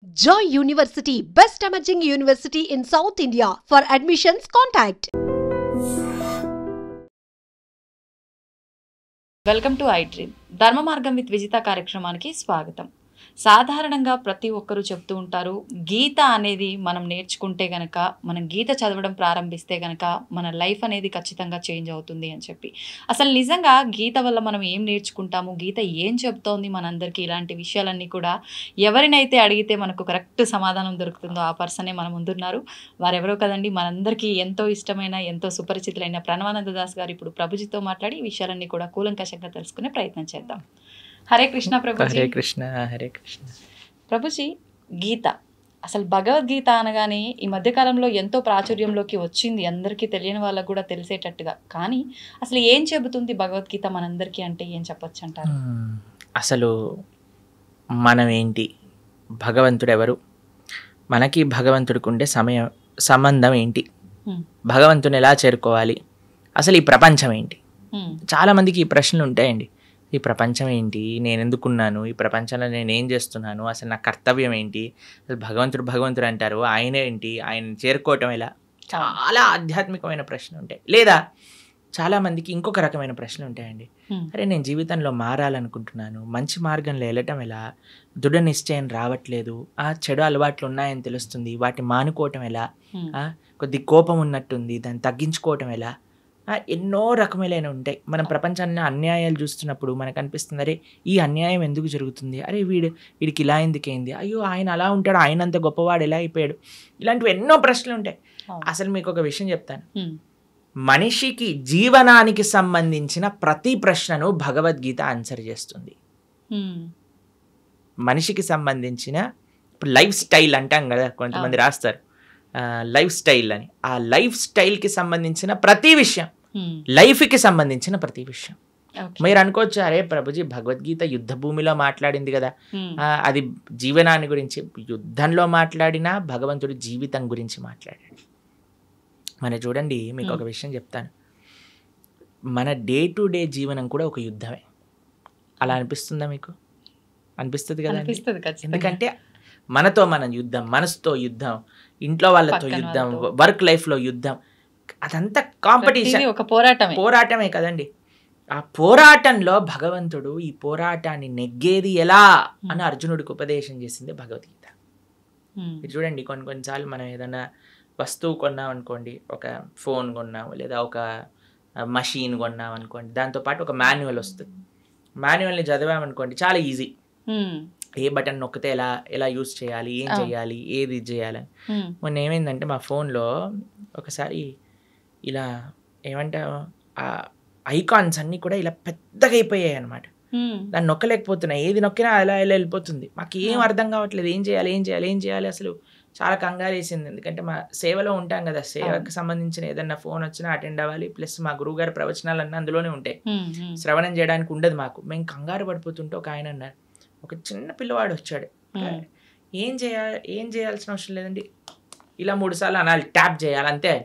Joy University, best emerging university in South India. For admissions, contact. Welcome to I dream ధర్మ మార్గం with Vijitha కార్యక్రమానికి స్వాగతం. సాధారణంగా ప్రతి ఒక్కరూ చెప్తూ ఉంటారు, గీత అనేది మనం నేర్చుకుంటే గనక, మనం గీత చదవడం ప్రారంభిస్తే గనక మన లైఫ్ అనేది ఖచ్చితంగా చేంజ్ అవుతుంది అని చెప్పి. అసలు నిజంగా గీత వల్ల మనం ఏం నేర్చుకుంటాము, గీత ఏం చెప్తోంది మనందరికీ, ఇలాంటి విషయాలన్నీ కూడా ఎవరినైతే అడిగితే మనకు కరెక్ట్ సమాధానం దొరుకుతుందో ఆ పర్సనే మన ముందున్నారు. వారెవరో కదండి, మనందరికీ ఎంతో ఇష్టమైన, ఎంతో సుపరిచితులైన ప్రణవానంద దాస్ గారు ఇప్పుడు ప్రభుజీతో మాట్లాడి ఈ విషయాలన్నీ కూడా కూలంకషంగా తెలుసుకునే ప్రయత్నం చేద్దాం. హరే కృష్ణ ప్రభుజీ. హరే కృష్ణ. హరే కృష్ణ. ప్రభుజీ, గీత అసలు భగవద్గీత అనగానే ఈ మధ్యకాలంలో ఎంతో ప్రాచుర్యంలోకి వచ్చింది, అందరికీ తెలియని వాళ్ళకు కూడా తెలిసేటట్టుగా. కానీ అసలు ఏం చెబుతుంది భగవద్గీత మనందరికీ అంటే ఏం చెప్పొచ్చు అంటారు? అసలు మనం ఏంటి, భగవంతుడు ఎవరు, మనకి భగవంతుడికి ఉండే సంబంధం ఏంటి, భగవంతుని ఎలా చేరుకోవాలి, అసలు ఈ ప్రపంచం ఏంటి? చాలామందికి ఈ ప్రశ్నలు ఉంటాయండి. ఈ ప్రపంచం ఏంటి, నేను ఎందుకున్నాను, ఈ ప్రపంచంలో నేను ఏం చేస్తున్నాను, అసలు నా కర్తవ్యం ఏంటి, అసలు భగవంతుడు అంటారు, ఆయన ఏంటి, ఆయన చేరుకోవటం ఎలా? చాలా ఆధ్యాత్మికమైన ప్రశ్నలు ఉంటాయి. లేదా చాలామందికి ఇంకొక రకమైన ప్రశ్నలు ఉంటాయండి. అరే, నేను జీవితంలో మారాలనుకుంటున్నాను, మంచి మార్గంలో వెళ్ళటం ఎలా, దృఢ నిశ్చయం రావట్లేదు, చెడు అలవాట్లు ఉన్నాయని తెలుస్తుంది, వాటిని మానుకోవటం ఎలా, కొద్ది కోపం ఉన్నట్టుంది, దాన్ని తగ్గించుకోవటం ఎలా, ఎన్నో రకములైన ఉంటాయి. మనం ప్రపంచాన్ని అన్యాయాలు చూస్తున్నప్పుడు మనకు అనిపిస్తుంది, అరే ఈ అన్యాయం ఎందుకు జరుగుతుంది, అరే వీడికి ఇలా ఎందుకైంది, అయ్యో ఆయన అలా ఉంటాడు, ఆయన అంత గొప్పవాడు ఎలా అయిపోయాడు, ఇలాంటివి ఎన్నో ప్రశ్నలు ఉంటాయి. అసలు మీకు ఒక విషయం చెప్తాను, మనిషికి జీవనానికి సంబంధించిన ప్రతి ప్రశ్నను భగవద్గీత ఆన్సర్ చేస్తుంది. మనిషికి సంబంధించిన ఇప్పుడు లైఫ్ స్టైల్ అంటాం కదా, కొంతమంది రాస్తారు లైఫ్ స్టైల్ అని. ఆ లైఫ్ స్టైల్కి సంబంధించిన ప్రతి విషయం, లైఫ్కి సంబంధించిన ప్రతి విషయం. మీరు అనుకోవచ్చు, అరే ప్రభుజీ భగవద్గీత యుద్ధ భూమిలో మాట్లాడింది కదా, అది జీవనాన్ని గురించి. యుద్ధంలో మాట్లాడినా భగవంతుడు జీవితం గురించి మాట్లాడాడు. మన చూడండి, మీకు ఒక విషయం చెప్తాను, మన డే టు డే జీవనం కూడా ఒక యుద్ధమే. అలా అనిపిస్తుందా మీకు? అనిపిస్తుంది కదా. ఎందుకంటే మనతో మనం యుద్ధం, మనసుతో యుద్ధం, ఇంట్లో వాళ్ళతో యుద్ధం, వర్క్ లైఫ్లో యుద్ధం, అదంతా కాంపిటీషన్, ఒక పోరాటమే కదండి. ఆ పోరాటంలో భగవంతుడు ఈ పోరాటాన్ని నెగ్గేది ఎలా అని అర్జునుడికి ఉపదేశం చేసింది భగవద్గీత. మీరు చూడండి, కొన్నిసార్లు మనం ఏదైనా వస్తువు కొన్నాం అనుకోండి, ఒక ఫోన్ కొన్నాము లేదా ఒక మషీన్ కొన్నాం అనుకోండి, దాంతోపాటు ఒక మాన్యువల్ వస్తుంది. మాన్యువల్ని చదివామనుకోండి, చాలా ఈజీ, ఏ బటన్ నొక్కితే ఎలా యూజ్ చేయాలి, ఏం చేయాలి, ఏది చేయాలని. మొన్న ఏమైందంటే మా ఫోన్లో ఒకసారి ఇలా ఏమంటే ఆ ఐకాన్స్ అన్నీ కూడా ఇలా పెద్దగా అయిపోయాయి అనమాట. దాన్ని నొక్కలేకపోతున్నాయి, ఏది నొక్కినా అలా వెళ్ళిపోతుంది. మాకు ఏం అర్థం కావట్లేదు, ఏం చేయాలి. అసలు చాలా కంగారు వేసింది. ఎందుకంటే మా సేవలో ఉంటాం కదా, సేవకు సంబంధించిన ఏదన్నా ఫోన్ వచ్చినా అటెండ్ అవ్వాలి, ప్లస్ మా గురువుగారి ప్రవచనాలు అన్నీ అందులోనే ఉంటాయి, శ్రవణం చేయడానికి ఉండదు మాకు. మేము కంగారు పడిపోతుంటే ఒక ఆయన అన్నారు, ఒక చిన్న పిల్లవాడు వచ్చాడు, ఏం చేయాల్సిన అవసరం లేదండి, ఇలా 3 సార్లు అనాలి, ట్యాప్ చేయాలి అంతే.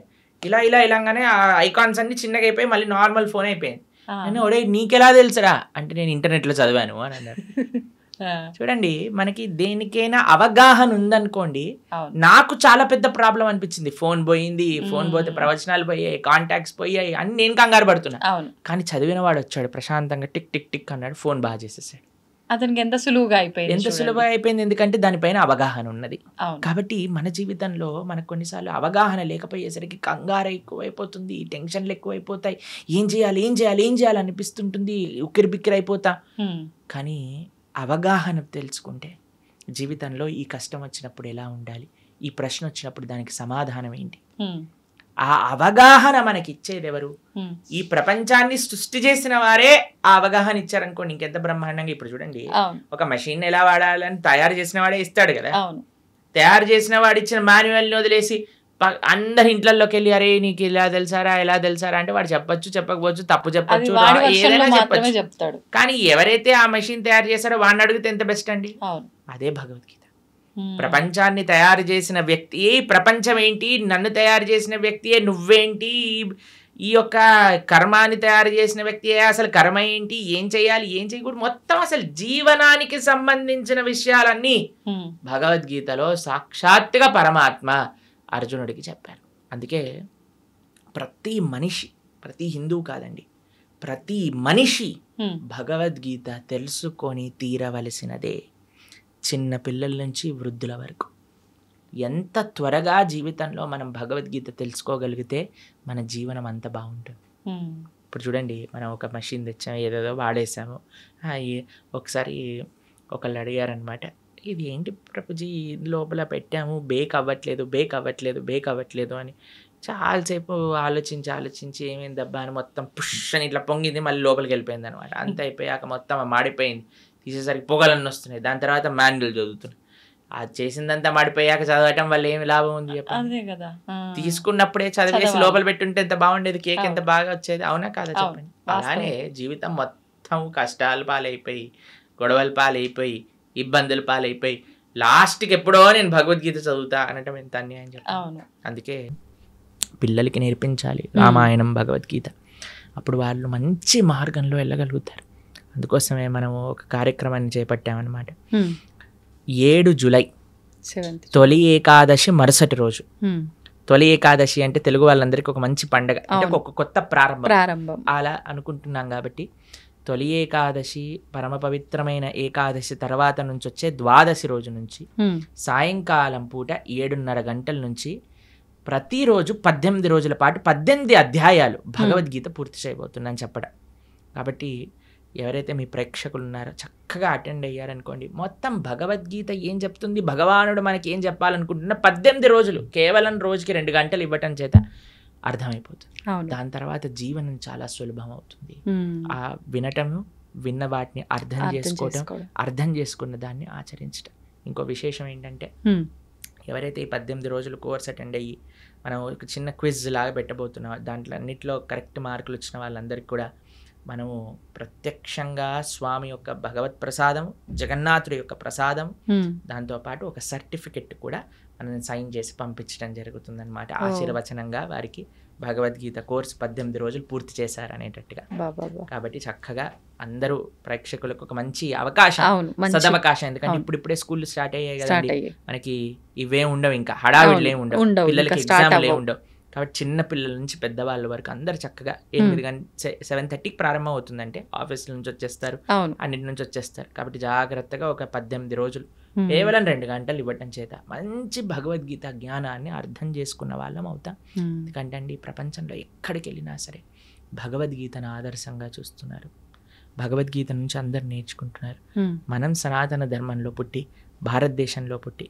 ఇలాగానే ఆ ఐకాన్స్ అన్ని చిన్నగా అయిపోయి మళ్ళీ నార్మల్ ఫోన్ అయిపోయింది. నేను ఒడే నీకెలా తెలుసురా అంటే, నేను ఇంటర్నెట్లో చదివాను అని అన్నాడు. చూడండి, మనకి దేనికైనా అవగాహన ఉందనుకోండి. నాకు చాలా పెద్ద ప్రాబ్లం అనిపించింది, ఫోన్ పోయింది, ఫోన్ పోతే ప్రవచనాలు పోయాయి, కాంటాక్ట్స్ పోయాయి అని నేను కంగారు పడుతున్నా. కానీ చదివిన వాడు వచ్చాడు, ప్రశాంతంగా టిక్ టిక్ టిక్ అన్నాడు, ఫోన్ బాగా చేసేసాడు. అతనికి ఎంత సులువుగా అయిపోయింది, ఎందుకంటే దానిపైన అవగాహన ఉన్నది. కాబట్టి మన జీవితంలో మనకు కొన్నిసార్లు అవగాహన లేకపోయేసరికి కంగారు ఎక్కువైపోతుంది, టెన్షన్లు ఎక్కువైపోతాయి, ఏం చేయాలి అనిపిస్తుంటుంది, ఉక్కిరి బిక్కిరి అయిపోతా. కానీ అవగాహన తెలుసుకుంటే జీవితంలో ఈ కష్టం వచ్చినప్పుడు ఎలా ఉండాలి, ఈ ప్రశ్న వచ్చినప్పుడు దానికి సమాధానం ఏంటి, ఆ అవగాహన మనకి ఇచ్చేది ఎవరు? ఈ ప్రపంచాన్ని సృష్టి చేసిన వారే ఆ అవగాహన ఇచ్చారనుకోండి, ఇంకెంత బ్రహ్మాండంగా. ఇప్పుడు చూడండి, ఒక మెషిన్ ఎలా వాడాలని తయారు చేసిన వాడే ఇస్తాడు కదా. తయారు చేసిన వాడు ఇచ్చిన మాన్యువల్ని వదిలేసి అందరి ఇంట్లోకి వెళ్ళి, అరే నీకు ఇలా తెలుసారా అంటే వాడు చెప్పచ్చు, చెప్పకపోవచ్చు, తప్పు చెప్పచ్చు, ఏదైనా చెప్పచ్చు. కానీ ఎవరైతే ఆ మెషిన్ తయారు చేశారో వాడిని అడిగితే ఎంత బెస్ట్ అండి. అదే భగవద్గీత. ప్రపంచాన్ని తయారు చేసిన వ్యక్తియే ప్రపంచం ఏంటి, నన్ను తయారు చేసిన వ్యక్తియే నువ్వేంటి, ఈ యొక్క కర్మాన్ని తయారు చేసిన వ్యక్తి అసలు కర్మ ఏంటి, ఏం చేయాలి, ఏం చేయకూడదు, మొత్తం అసలు జీవనానికి సంబంధించిన విషయాలన్నీ భగవద్గీతలో సాక్షాత్తుగా పరమాత్మ అర్జునుడికి చెప్పారు. అందుకే ప్రతి మనిషి, ప్రతి హిందువు కాదండి, ప్రతి మనిషి భగవద్గీత తెలుసుకొని తీరవలసినదే, చిన్న పిల్లల నుంచి వృద్ధుల వరకు. ఎంత త్వరగా జీవితంలో మనం భగవద్గీత తెలుసుకోగలిగితే మన జీవనం అంత బాగుంటుంది. ఇప్పుడు చూడండి, మనం ఒక మెషిన్ తెచ్చాము, ఏదేదో వాడేసాము. ఒకసారి ఒకళ్ళు అడిగారనమాట, ఇది ఏంటి ప్రభుజీ లోపల పెట్టాము, బేక్ అవ్వట్లేదు అని. చాలాసేపు ఆలోచించి ఏమైంది దబ్బా అని మొత్తం పుష్ అని ఇట్లా పొంగింది, మళ్ళీ లోపలికి వెళ్ళిపోయింది అనమాట. అంత అయిపోయాక మొత్తం మాడిపోయింది, తీసేసరికి పొగలన్నీ వస్తున్నాయి. దాని తర్వాత మాన్యువల్ చదువుతున్నాయి. అది చేసిందంతా మాడిపోయాక చదవటం వల్ల ఏమి లాభం ఉంది చెప్పండి? తీసుకున్నప్పుడే చదివేసి లోపల పెట్టుంటే ఎంత బాగుండేది, కేక్ ఎంత బాగా వచ్చేది, అవునా కాదా చెప్పండి? అలానే జీవితం మొత్తం కష్టాలు పాలైపోయి, గొడవల పాలైపోయి, ఇబ్బందుల పాలైపోయి, లాస్ట్కి ఎప్పుడో నేను భగవద్గీత చదువుతా అనటం ఎంత అన్యాయం చెప్పండి. అందుకే పిల్లలకి నేర్పించాలి రామాయణం, భగవద్గీత. అప్పుడు వాళ్ళు మంచి మార్గంలో వెళ్ళగలుగుతారు. అందుకోసమే మనము ఒక కార్యక్రమాన్ని చేపట్టామన్నమాట. 7 జూలై తొలి ఏకాదశి మరుసటి రోజు. తొలి ఏకాదశి అంటే తెలుగు వాళ్ళందరికీ ఒక మంచి పండగ, అంటే ఒక కొత్త ప్రారంభం అలా అనుకుంటున్నాం. కాబట్టి తొలి ఏకాదశి, పరమ పవిత్రమైన ఏకాదశి తర్వాత నుంచి వచ్చే ద్వాదశి రోజు నుంచి సాయంకాలం పూట 7:30 గంటల నుంచి ప్రతిరోజు 18 రోజుల పాటు 18 అధ్యాయాలు భగవద్గీత పూర్తి చేయబోతున్నాను చెప్పడం. కాబట్టి ఎవరైతే మీ ప్రేక్షకులు ఉన్నారో చక్కగా అటెండ్ అయ్యారనుకోండి, మొత్తం భగవద్గీత ఏం చెప్తుంది, భగవానుడు మనకి ఏం చెప్పాలనుకుంటున్నా 18 రోజులు కేవలం రోజుకి 2 గంటలు ఇవ్వటం చేత అర్థమైపోతుంది. దాని తర్వాత జీవనం చాలా సులభం అవుతుంది. ఆ వినటము, విన్న వాటిని అర్థం చేసుకోవటం, అర్థం చేసుకున్న దాన్ని ఆచరించటం. ఇంకో విశేషం ఏంటంటే, ఎవరైతే ఈ 18 రోజులు కోర్స్ అటెండ్ అయ్యి మనం ఒక చిన్న క్విజ్ లాగా పెట్టబోతున్నాం, దాంట్లో అన్నింటిలో కరెక్ట్ మార్కులు వచ్చిన వాళ్ళందరికీ కూడా మనము ప్రత్యక్షంగా స్వామి యొక్క భగవత్ ప్రసాదం, జగన్నాథుడి యొక్క ప్రసాదం, దాంతోపాటు ఒక సర్టిఫికెట్ కూడా మనం సైన్ చేసి పంపించడం జరుగుతుందన్నమాట. ఆశీర్వచనంగా వారికి భగవద్గీత కోర్సు 18 రోజులు పూర్తి చేశారు అనేటట్టుగా. కాబట్టి చక్కగా అందరూ ప్రేక్షకులకు ఒక మంచి అవకాశం, సదవకాశం. ఎందుకంటే ఇప్పుడిప్పుడే స్కూల్ స్టార్ట్ అయ్యాయి కదండి, మనకి ఇవే ఉండవు, ఇంకా హడావిడ్లు ఏమి ఉండవు, పిల్లలకి ఎగ్జామ్లు ఏమి ఉండవు. కాబట్టి చిన్న పిల్లల నుంచి పెద్దవాళ్ళ వరకు అందరు చక్కగా 7:30కి ప్రారంభం అవుతుందంటే ఆఫీస్ నుంచి వచ్చేస్తారు, అన్నిటి నుంచి వచ్చేస్తారు. కాబట్టి జాగ్రత్తగా ఒక 18 రోజులు కేవలం 2 గంటలు ఇవ్వటం చేత మంచి భగవద్గీత జ్ఞానాన్ని అర్థం చేసుకున్న వాళ్ళం అవుతాం. ఎందుకంటే అండి, ప్రపంచంలో ఎక్కడికి వెళ్ళినా సరే భగవద్గీతను ఆదర్శంగా చూస్తున్నారు, భగవద్గీత నుంచి అందరు నేర్చుకుంటున్నారు. మనం సనాతన ధర్మంలో పుట్టి, భారతదేశంలో పుట్టి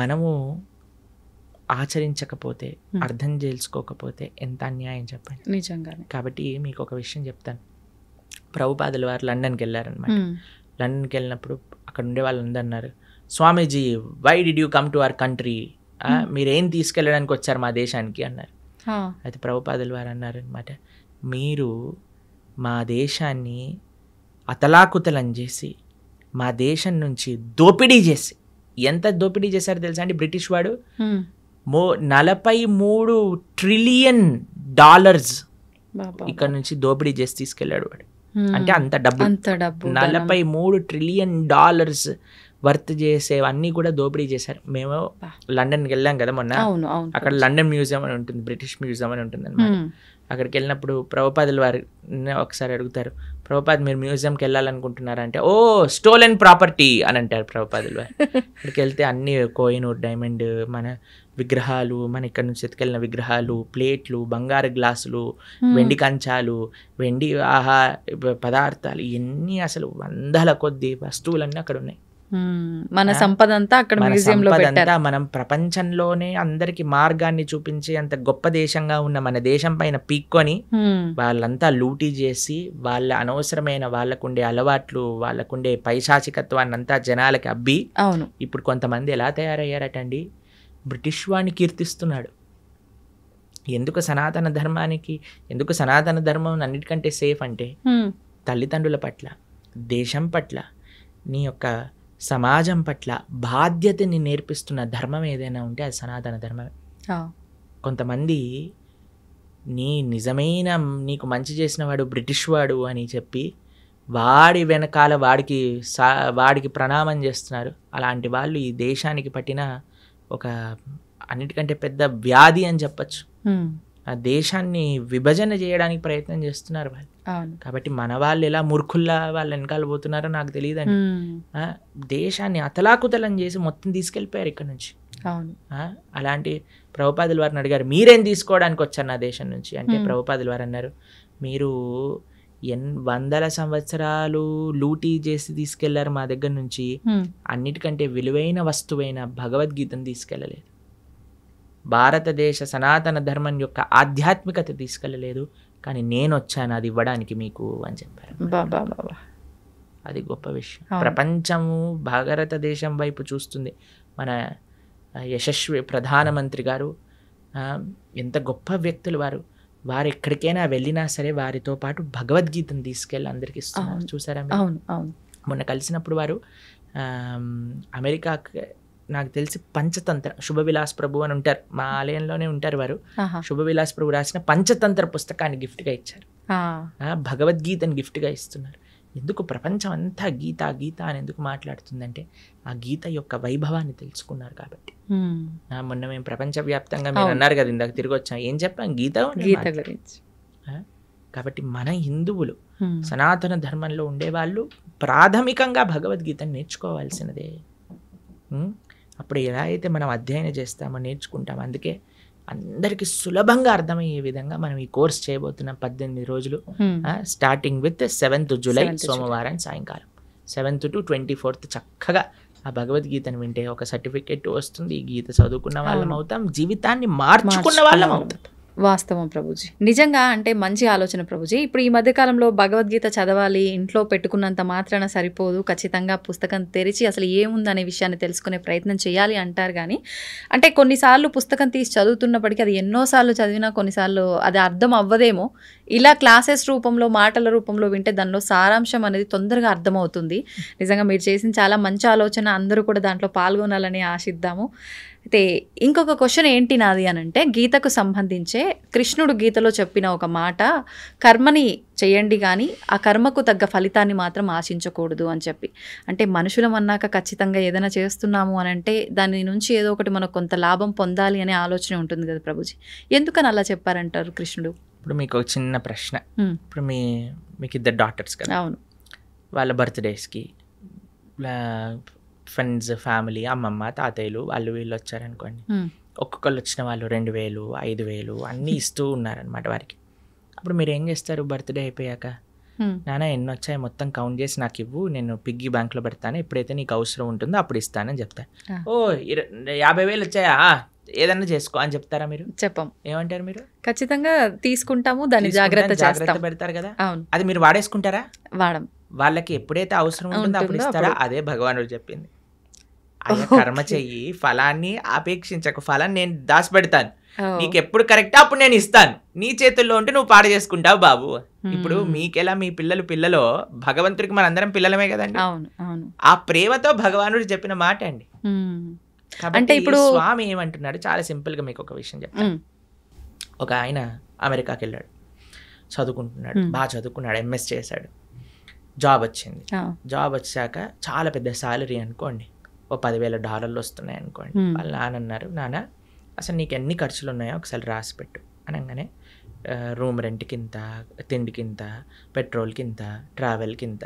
మనము ఆచరించకపోతే, అర్థం చేసుకోకపోతే ఎంత అన్యాయం చెప్పండి. నిజంగానే. కాబట్టి మీకు ఒక విషయం చెప్తాను. ప్రభుపాదుల వారు లండన్కి వెళ్ళారనమాట. లండన్కి వెళ్ళినప్పుడు అక్కడ ఉండే వాళ్ళందరూ అన్నారు, Swamiji why did you come to our country, మీరేం తీసుకెళ్ళడానికి వచ్చారు మా దేశానికి అన్నారు. అయితే ప్రభుపాదుల వారు అన్నారు అనమాట, మీరు మా దేశాన్ని అతలాకుతలం చేసి, మా దేశం నుంచి దోపిడీ చేసి, ఎంత దోపిడీ చేశారో తెలుసా అండి బ్రిటిష్ వాడు? 43 ట్రిలియన్ డాలర్స్ ఇక్కడ నుంచి దోపిడీ చేసి తీసుకెళ్ళాడు వాడు. అంటే అంత డబ్బు 43 ట్రిలియన్ డాలర్స్ వర్త్ చేసేవన్నీ కూడా దోపిడీ చేశారు. మేము లండన్కి వెళ్ళాం కదా మొన్న, అక్కడ లండన్ మ్యూజియం అని ఉంటుంది, బ్రిటిష్ మ్యూజియం అని ఉంటుంది అనమాట. అక్కడికి వెళ్ళినప్పుడు ప్రభుపాదుల వారు ఒకసారి అడుగుతారు, ప్రభుపాద్ మీరు మ్యూజియంకి వెళ్ళాలనుకుంటున్నారంటే, ఓ స్టోలెన్ ప్రాపర్టీ అని అంటారు ప్రభుపాదుల వారు. అక్కడికి వెళ్తే అన్ని కోహినూర్ డైమండ్ మన విగ్రహాలు, మన ఇక్కడ నుంచి ఎత్తుకెళ్ళిన విగ్రహాలు, ప్లేట్లు, బంగారు గ్లాసులు, వెండి కంచాలు, వెండి పదార్థాలు, ఇవన్నీ అసలు వందల కొద్ది వస్తువులన్నీ అక్కడ ఉన్నాయి. మన సంపద అంతా అక్కడ మ్యూజియంలో పెట్టారు. మనం ప్రపంచంలోనే అందరికి మార్గాన్ని చూపించి అంత గొప్ప దేశంగా ఉన్న మన దేశం పైన పీక్కొని వాళ్ళంతా లూటీ చేసి, వాళ్ళ అనవసరమైన వాళ్ళకుండే అలవాట్లు, వాళ్ళకుండే పైశాచికత్వాన్ని అంతా జనాలకి అబ్బి, ఇప్పుడు కొంతమంది ఎలా తయారయ్యారటండి, బ్రిటిష్ వాడిని కీర్తిస్తున్నాడు. ఎందుకు సనాతన ధర్మం అన్నిటికంటే సేఫ్ అంటే, తల్లిదండ్రుల పట్ల, దేశం పట్ల, నీ యొక్క సమాజం పట్ల బాధ్యతని నేర్పిస్తున్న ధర్మం ఏదైనా ఉంటే అది సనాతన ధర్మమే. కొంతమంది నిజమైన నీకు మంచి చేసిన వాడు బ్రిటిష్ వాడు అని చెప్పి వాడి వెనకాల వాడికి ప్రణామం చేస్తున్నారు. అలాంటి వాళ్ళు ఈ దేశానికి పట్టిన ఒక అన్నిటికంటే పెద్ద వ్యాధి అని చెప్పచ్చు. ఆ దేశాన్ని విభజన చేయడానికి ప్రయత్నం చేస్తున్నారు వాళ్ళు. కాబట్టి మన వాళ్ళు ఎలా మూర్ఖుల్లా వాళ్ళ వెనకాల పోతున్నారో నాకు తెలియదండి. దేశాన్ని అతలాకుతలం చేసి మొత్తం తీసుకెళ్ళిపోయారు ఇక్కడ నుంచి. అలాంటి ప్రభుపాదుల వారిని అడిగారు, మీరేం తీసుకోవడానికి వచ్చారు నా దేశం నుంచి అంటే ప్రభుపాదుల వారు అన్నారు, మీరు వందల సంవత్సరాలు లూటీ చేసి తీసుకెళ్లారు మా దగ్గర నుంచి, అన్నిటికంటే విలువైన వస్తువైన భగవద్గీతను తీసుకెళ్ళలేదు, భారతదేశ సనాతన ధర్మం యొక్క ఆధ్యాత్మికత తీసుకెళ్ళలేదు, కానీ నేను వచ్చాను అది ఇవ్వడానికి మీకు అని చెప్పారు. అది గొప్ప విషయం. ప్రపంచము భారతదేశం వైపు చూస్తుంది. మన యశస్వి ప్రధానమంత్రి గారు ఎంత గొప్ప వ్యక్తులు వారు ఎక్కడికైనా వెళ్ళినా సరే వారితో పాటు భగవద్గీతను తీసుకెళ్ళి అందరికి ఇస్తున్నారు. చూసారా మొన్న కలిసినప్పుడు వారు అమెరికా నాకు తెలిసి పంచతంత్ర శుభవిలాస్ ప్రభు అని ఉంటారు, మా ఆలయంలోనే ఉంటారు వారు. శుభవిలాస్ ప్రభు రాసిన పంచతంత్ర పుస్తకాన్ని గిఫ్ట్గా ఇచ్చారు, భగవద్గీతను గిఫ్ట్గా ఇస్తున్నారు. ఎందుకు ప్రపంచం అంతా గీత గీత అని ఎందుకు మాట్లాడుతుందంటే ఆ గీత యొక్క వైభవాన్ని తెలుసుకున్నారు కాబట్టి. మొన్న మేము ప్రపంచవ్యాప్తంగా మీరు అన్నారు కదా ఇందాక తిరిగి వచ్చాం, ఏం చెప్పాం గీత గురించి. కాబట్టి మన హిందువులు సనాతన ధర్మంలో ఉండేవాళ్ళు ప్రాథమికంగా భగవద్గీతను నేర్చుకోవాల్సినదే. అప్పుడు ఎలా అయితే మనం అధ్యయనం చేస్తామో నేర్చుకుంటామో, అందుకే అందరికి సులభంగా అర్థమయ్యే విధంగా మనం ఈ కోర్స్ చేయబోతున్నాం. 18 రోజులు స్టార్టింగ్ విత్ 7th జూలై సోమవారం సాయంకాలం 7th to 24th చక్కగా ఆ భగవద్గీతను వింటే ఒక సర్టిఫికెట్ వస్తుంది. ఈ గీత చదువుకున్న వాళ్ళం అవుతాం, జీవితాన్ని మార్చుకున్న వాళ్ళం అవుతాం. వాస్తవం ప్రభుజీ, నిజంగా అంటే మంచి ఆలోచన ప్రభుజీ. ఇప్పుడు ఈ మధ్యకాలంలో భగవద్గీత చదవాలి, ఇంట్లో పెట్టుకున్నంత మాత్రాన సరిపోదు, ఖచ్చితంగా పుస్తకం తెరిచి అసలు ఏముందనే విషయాన్ని తెలుసుకునే ప్రయత్నం చేయాలి అంటారు. కానీ అంటే కొన్నిసార్లు పుస్తకం తీసి చదువుతున్నప్పటికీ అది ఎన్నోసార్లు చదివినా కొన్నిసార్లు అది అర్థం అవ్వదేమో. ఇలా క్లాసెస్ రూపంలో మాటల రూపంలో వింటే దానిలో సారాంశం అనేది తొందరగా అర్థమవుతుంది. నిజంగా మీరు చేసిన చాలా మంచి ఆలోచన, అందరూ కూడా దాంట్లో పాల్గొనాలని ఆశిద్దాము. అయితే ఇంకొక క్వశ్చన్ ఏంటి నాది అనంటే, గీతకు సంబంధించే కృష్ణుడు గీతలో చెప్పిన ఒక మాట, కర్మని చేయండి కానీ ఆ కర్మకు తగ్గ ఫలితాన్ని మాత్రం ఆశించకూడదు అని చెప్పి. అంటే మనుషులం అన్నాక ఖచ్చితంగా ఏదైనా చేస్తున్నాము అని అంటే దాని నుంచి ఏదో ఒకటి మనకు కొంత లాభం పొందాలి అనే ఆలోచన ఉంటుంది కదా ప్రభుజీ, ఎందుకని అలా చెప్పారంటారు కృష్ణుడు? ఇప్పుడు మీకు ఒక చిన్న ప్రశ్న. ఇప్పుడు మీకు 2 డాటర్స్ కదా, అవును, వాళ్ళ బర్త్డేస్కి ఫ్రెండ్స్, ఫ్యామిలీ, అమ్మమ్మ, తాతయ్యలు వాళ్ళు వీళ్ళు వచ్చారనుకోండి, ఒక్కొక్కళ్ళు వచ్చిన వాళ్ళు 2000, 5000 అన్నీ ఇస్తూ ఉన్నారనమాట వారికి. అప్పుడు మీరు ఏం చేస్తారు? బర్త్డే అయిపోయాక, నాన్న ఎన్ని వచ్చాయి మొత్తం కౌంట్ చేసి నాకు ఇవ్వు, నేను పిగ్గీ బ్యాంక్లో పెడతాను, ఎప్పుడైతే నీకు అవసరం ఉంటుందో అప్పుడు ఇస్తానని చెప్తాను. ఓ 50,000 వచ్చాయా, ఏదన్నా చేసుకో అని చెప్తారా మీరు? చెప్పం. ఏమంటారు మీరు? ఖచ్చితంగా తీసుకుంటాము, దాన్ని జాగ్రత్త పెడతారు కదా. అది మీరు వాడేసుకుంటారా? వాడం. వాళ్ళకి ఎప్పుడైతే అవసరం ఉంటుందో అప్పుడు ఇస్తారా? అదే భగవానుడు చెప్పింది. అయ్యా కర్మ చెయ్యి, ఫలాన్ని అపేక్షించకు, ఫలాన్ని నేను దాచిపెడతాను, నీకు ఎప్పుడు కరెక్టా అప్పుడు నేను ఇస్తాను, నీ చేతుల్లో ఉంటే నువ్వు పాడు చేసుకుంటావు బాబు. ఇప్పుడు మీకెలా మీ పిల్లలో భగవంతుడికి మనందరం పిల్లలమే కదండి. ఆ ప్రేమతో భగవానుడు చెప్పిన మాట అండి. అంటే ఇప్పుడు స్వామి ఏమంటున్నాడు, చాలా సింపుల్ గా మీకు ఒక విషయం చెప్తాను. ఒక ఆయన అమెరికాకి వెళ్ళాడు, చదువుకుంటున్నాడు, బాగా చదువుకున్నాడు, ఎంఎస్ చేశాడు, జాబ్ వచ్చింది. జాబ్ వచ్చాక చాలా పెద్ద శాలరీ అనుకోండి, ఓ $10,000 వస్తున్నాయి అనుకోండి. వాళ్ళ నాన్న అన్నారు, నాన్న అసలు నీకు ఎన్ని ఖర్చులు ఉన్నాయో ఒకసారి రాసి పెట్టు అనగానే, రూమ్ రెంట్కి ఇంత, తిండికి ఇంత, పెట్రోల్కి ఇంత, ట్రావెల్కి ఇంత,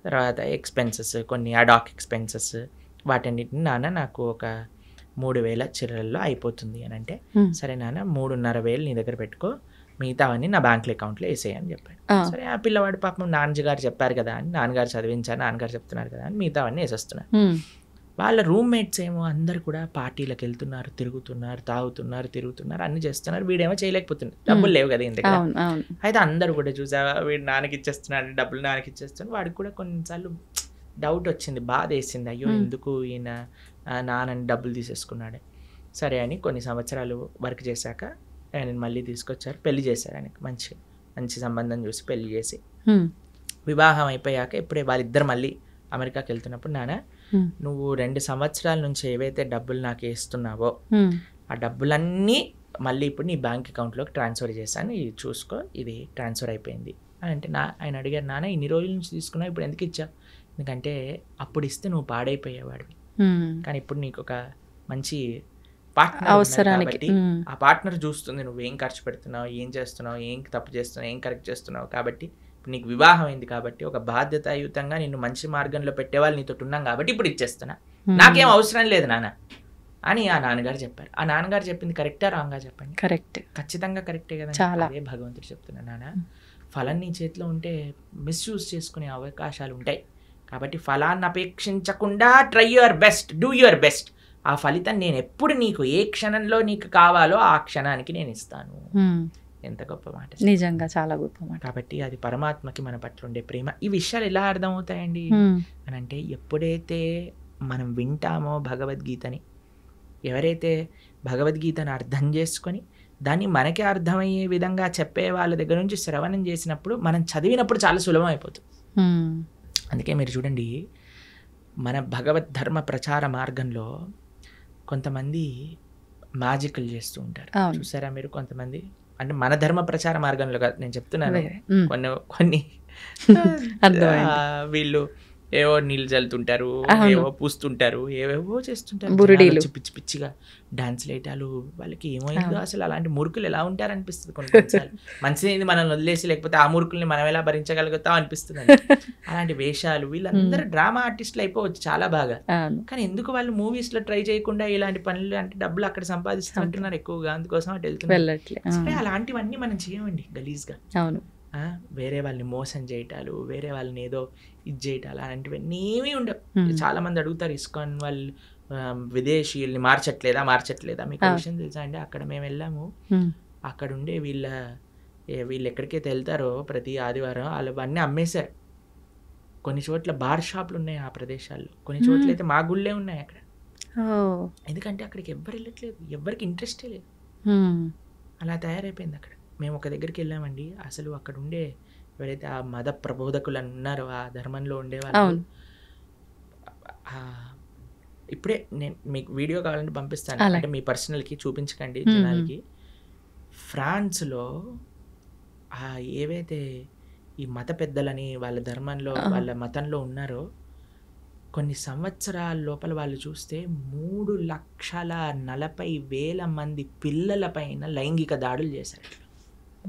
తర్వాత ఎక్స్పెన్సెస్, కొన్ని అడాక్ ఎక్స్పెన్సెస్, వాటన్నిటిని నాన్న నాకు ఒక 3,000 చిల్లరల్లో అయిపోతుంది అని అంటే, సరే నాన్న 3,500 నీ దగ్గర పెట్టుకో, మిగతావన్నీ నా బ్యాంక్ అకౌంట్లో వేసేయని చెప్పాడు. సరే ఆ పిల్లవాడు పాపం నాన్నగారు చెప్పారు కదా అని, నాన్నగారు చదివించారు, నాన్నగారు చెప్తున్నారు కదా అని మిగతావన్నీ వేసేస్తున్నారు. వాళ్ళ రూమ్మేట్స్ ఏమో అందరు కూడా పార్టీలకు వెళ్తున్నారు, తిరుగుతున్నారు, తాగుతున్నారు, తిరుగుతున్నారు, అన్ని చేస్తున్నారు. వీడేమో చేయలేకపోతున్నారు, డబ్బులు లేవు కదా ఇంత. అయితే అందరూ కూడా చూసావా వీడు నాన్నకి ఇచ్చేస్తున్నాడు, డబ్బులు నాన్నకి ఇచ్చేస్తున్నాడు. వాడికి కూడా కొన్నిసార్లు డౌట్ వచ్చింది, బాధ వేసింది, అయ్యో ఎందుకు ఈయన నాన్నని డబ్బులు తీసేసుకున్నాడు. సరే అని కొన్ని సంవత్సరాలు వర్క్ చేశాక ఆయన మళ్ళీ తీసుకొచ్చారు, పెళ్లి చేశారు. ఆయనకి మంచి సంబంధం చూసి పెళ్లి చేసి, వివాహం అయిపోయాక ఇప్పుడే వాళ్ళిద్దరు మళ్ళీ అమెరికాకి వెళ్తున్నప్పుడు, నాన్న నువ్వు 2 సంవత్సరాల నుంచి ఏవైతే డబ్బులు నాకు వేస్తున్నావో ఆ డబ్బులన్నీ మళ్ళీ ఇప్పుడు నీ బ్యాంక్ అకౌంట్లోకి ట్రాన్స్ఫర్ చేశాను, ఇది చూసుకో, ఇది ట్రాన్స్ఫర్ అయిపోయింది అంటే ఆయన అడిగారు, నాన్న ఇన్ని రోజుల నుంచి తీసుకున్నావు, ఇప్పుడు ఎందుకు ఇచ్చావు? ఎందుకంటే అప్పుడు ఇస్తే నువ్వు పాడైపోయేవాడివి, కానీ ఇప్పుడు నీకు ఒక మంచి పార్ట్నర్ అవసరానికి ఆ పార్ట్నర్ చూస్తుంది నువ్వేం ఖర్చు పెడుతున్నావు, ఏం చేస్తున్నావు, ఏం తప్పు చేస్తున్నావు, ఏం కరెక్ట్ చేస్తున్నావు. కాబట్టి ఇప్పుడు నీకు వివాహం అయింది కాబట్టి ఒక బాధ్యతాయుతంగా నిన్ను మంచి మార్గంలో పెట్టేవాళ్ళు నీతో ఉన్నాం కాబట్టి ఇప్పుడు ఇచ్చేస్తున్నా, నాకేం అవసరం లేదు నాన్న అని ఆ నాన్నగారు చెప్పారు. ఆ నాన్నగారు చెప్పింది కరెక్టా రాంగా చెప్పండి? కరెక్ట్, ఖచ్చితంగా కరెక్టే కదా. అదే భగవంతుడు చెప్తున్నా, నాన్న ఫలం నీ చేతిలో ఉంటే మిస్యూజ్ చేసుకునే అవకాశాలు ఉంటాయి, కాబట్టి ఫలాన్ని అపేక్షించకుండా try your best, do your best. ఆ ఫలితం నేను ఎప్పుడు నీకు ఏ క్షణంలో నీకు కావాలో ఆ క్షణానికి నేను ఇస్తాను. ఎంత గొప్ప మాట, నిజంగా చాలా గొప్ప మాట. కాబట్టి అది పరమాత్మకి మన పట్ల ఉండే ప్రేమ. ఈ విషయాలు ఎలా అర్థమవుతాయండి అని అంటే, ఎప్పుడైతే మనం వింటామో భగవద్గీతని, ఎవరైతే భగవద్గీతను అర్థం చేసుకొని దాన్ని మనకే అర్థమయ్యే విధంగా చెప్పే వాళ్ళ దగ్గర నుంచి శ్రవణం చేసినప్పుడు, మనం చదివినప్పుడు చాలా సులభం అయిపోతుంది. అందుకే మీరు చూడండి, మన భగవద్ ధర్మ ప్రచార మార్గంలో కొంతమంది మ్యాజిక్లు చేస్తూ ఉంటారు, చూసారా మీరు? కొంతమంది అంటే మన ధర్మ ప్రచార మార్గంలో కాదు నేను చెప్తున్నాను, కొన్ని వీళ్ళు ఏవో నీళ్ళు చల్లుతుంటారు, ఏవో పూస్తుంటారు, ఏవేవో చేస్తుంటారు, పిచ్చి పిచ్చిగా డాన్స్ లేటాలు, వాళ్ళకి ఏమైందో అసలు అలాంటి మురుకులు ఎలా ఉంటారు అనిపిస్తుంది కొన్నిసార్లు. మంచిది మనం వదిలేసి, లేకపోతే ఆ మురుకుల్ని మనం ఎలా భరించగలుగుతాం అనిపిస్తుంది. అలాంటి వేషాలు, వీళ్ళందరూ డ్రామా ఆర్టిస్టులు అయిపోవచ్చు చాలా బాగా, కానీ ఎందుకు వాళ్ళు మూవీస్ లో ట్రై చేయకుండా ఇలాంటి పనులు, అంటే డబ్బులు అక్కడ సంపాదిస్తుంటున్నారు ఎక్కువగా, అందుకోసం అటు వెళ్తున్నారు. అలాంటివన్నీ మనం చేయమండి గలీజ్గా. అవును, వేరే వాళ్ళని మోసం చేయటాలు, వేరే వాళ్ళని ఏదో ఇది చేయటాలు, అలాంటివన్నీ ఏమీ ఉండవు. చాలా మంది అడుగుతారు, ఇస్కాన్ వాళ్ళు విదేశీయుల్ని మార్చట్లేదా? మీకు విషయం తెలుసా అండి? అక్కడ మేము వెళ్ళాము, అక్కడ ఉండే వీళ్ళు ఎక్కడికైతే వెళ్తారో ప్రతి ఆదివారం వాళ్ళు అన్నీ అమ్మేశారు. కొన్ని చోట్ల బార్ షాపులు ఉన్నాయి ఆ ప్రదేశాల్లో, కొన్ని చోట్ల అయితే మా గుళ్ళే ఉన్నాయి అక్కడ. ఎందుకంటే అక్కడికి ఎవ్వరు వెళ్ళట్లేదు, ఎవ్వరికి ఇంట్రెస్టే లేదు, అలా తయారైపోయింది అక్కడ. మేము ఒక దగ్గరికి వెళ్ళామండి, అసలు అక్కడ ఉండే ఎవరైతే ఆ మత ప్రబోధకులు అన్నారో, ఆ ధర్మంలో ఉండేవాళ్ళు, ఇప్పుడే నేను మీకు వీడియో కావాలంటే పంపిస్తాను, అంటే మీ పర్సనల్కి చూపించకండి జనాలకి. ఫ్రాన్స్లో ఏవైతే ఈ మత పెద్దలని వాళ్ళ ధర్మంలో వాళ్ళ మతంలో ఉన్నారో, కొన్ని సంవత్సరాల లోపల వాళ్ళు చూస్తే 3,40,000 మంది పిల్లల పైన లైంగిక దాడులు చేశారు.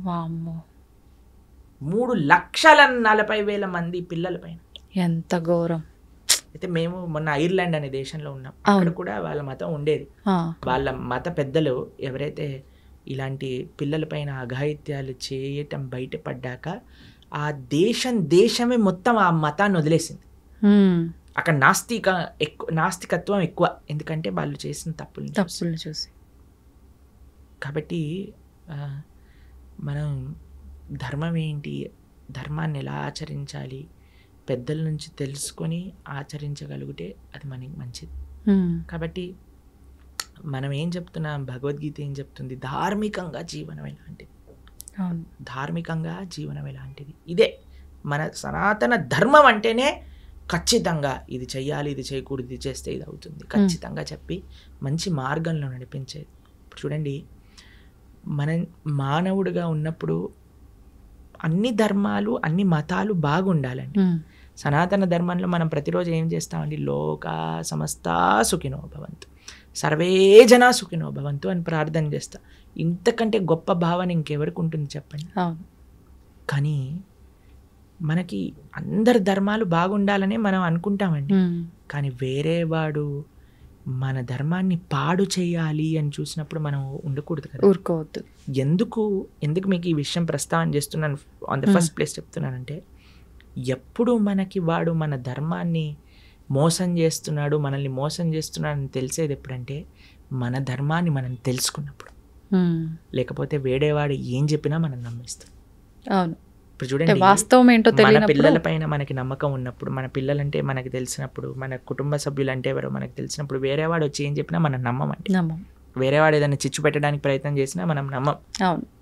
3,40,000 మంది పిల్లల పైన, ఎంత ఘోరం. అయితే మేము మొన్న ఐర్లాండ్ అనే దేశంలో ఉన్నాం, అక్కడ కూడా వాళ్ళ మతం ఉండేది. వాళ్ళ మత పెద్దలు ఎవరైతే ఇలాంటి పిల్లల పైన అఘాయిత్యాలు చేయటం బయటపడ్డాక ఆ దేశమే మొత్తం ఆ మతాన్ని వదిలేసింది. అక్కడ నాస్తికత్వం ఎక్కువ, ఎందుకంటే వాళ్ళు చేసిన తప్పులు చూసి. కాబట్టి మనం ధర్మం ఏంటి, ధర్మాన్ని ఎలా ఆచరించాలి, పెద్దల నుంచి తెలుసుకొని ఆచరించగలిగితే అది మనకి మంచిది. కాబట్టి మనం ఏం చెప్తున్నాం, భగవద్గీత ఏం చెప్తుంది, ధార్మికంగా జీవనం ఎలాంటిది, ధార్మికంగా జీవనం ఎలాంటిది, ఇదే మన సనాతన ధర్మం అంటేనే ఖచ్చితంగా ఇది చెయ్యాలి, ఇది చేయకూడదు, ఇది చేస్తే ఇది అవుతుంది ఖచ్చితంగా చెప్పి మంచి మార్గంలో నడిపించేది. ఇప్పుడు చూడండి, మనం మానవుడిగా ఉన్నప్పుడు అన్ని ధర్మాలు, అన్ని మతాలు బాగుండాలండి. సనాతన ధర్మంలో మనం ప్రతిరోజు ఏం చేస్తామండి, లోకా సమస్తా సుఖినో భవంతు, సర్వే జనా సుఖినో భవంతు అని ప్రార్థన చేస్తా. ఇంతకంటే గొప్ప భావన ఇంకెవరికి ఉంటుంది చెప్పండి? కానీ మనకి అందరి ధర్మాలు బాగుండాలనే మనం అనుకుంటామండి, కానీ వేరే వాడు మన ధర్మాన్ని పాడు చేయాలి అని చూసినప్పుడు మనం ఉండకూడదు కదా, ఊరుకోవద్దు. ఎందుకు మీకు ఈ విషయం ప్రస్తావన చేస్తున్నాను, ఆన్ ద ఫస్ట్ ప్లేస్ చెప్తున్నానంటే, ఎప్పుడు మనకి వాడు మన ధర్మాన్ని మోసం చేస్తున్నాడు, మనల్ని మోసం చేస్తున్నాడు అని తెలిసేది ఎప్పుడంటే మన ధర్మాన్ని మనం తెలుసుకున్నప్పుడు. లేకపోతే వేడేవాడు ఏం చెప్పినా మనం నమ్మేస్తాం. అవును, ఇప్పుడు చూడండి, వాస్తవం ఏంటో మన పిల్లల పైన మనకి నమ్మకం ఉన్నప్పుడు, మన పిల్లలంటే మనకి తెలిసినప్పుడు, మన కుటుంబ సభ్యులు అంటే ఎవరో మనకు తెలిసినప్పుడు, వేరేవాడు వచ్చి ఏం చెప్పినా మనం నమ్మమండి. వేరేవాడు ఏదైనా చిచ్చు పెట్టడానికి ప్రయత్నం చేసినా మనం నమ్మం.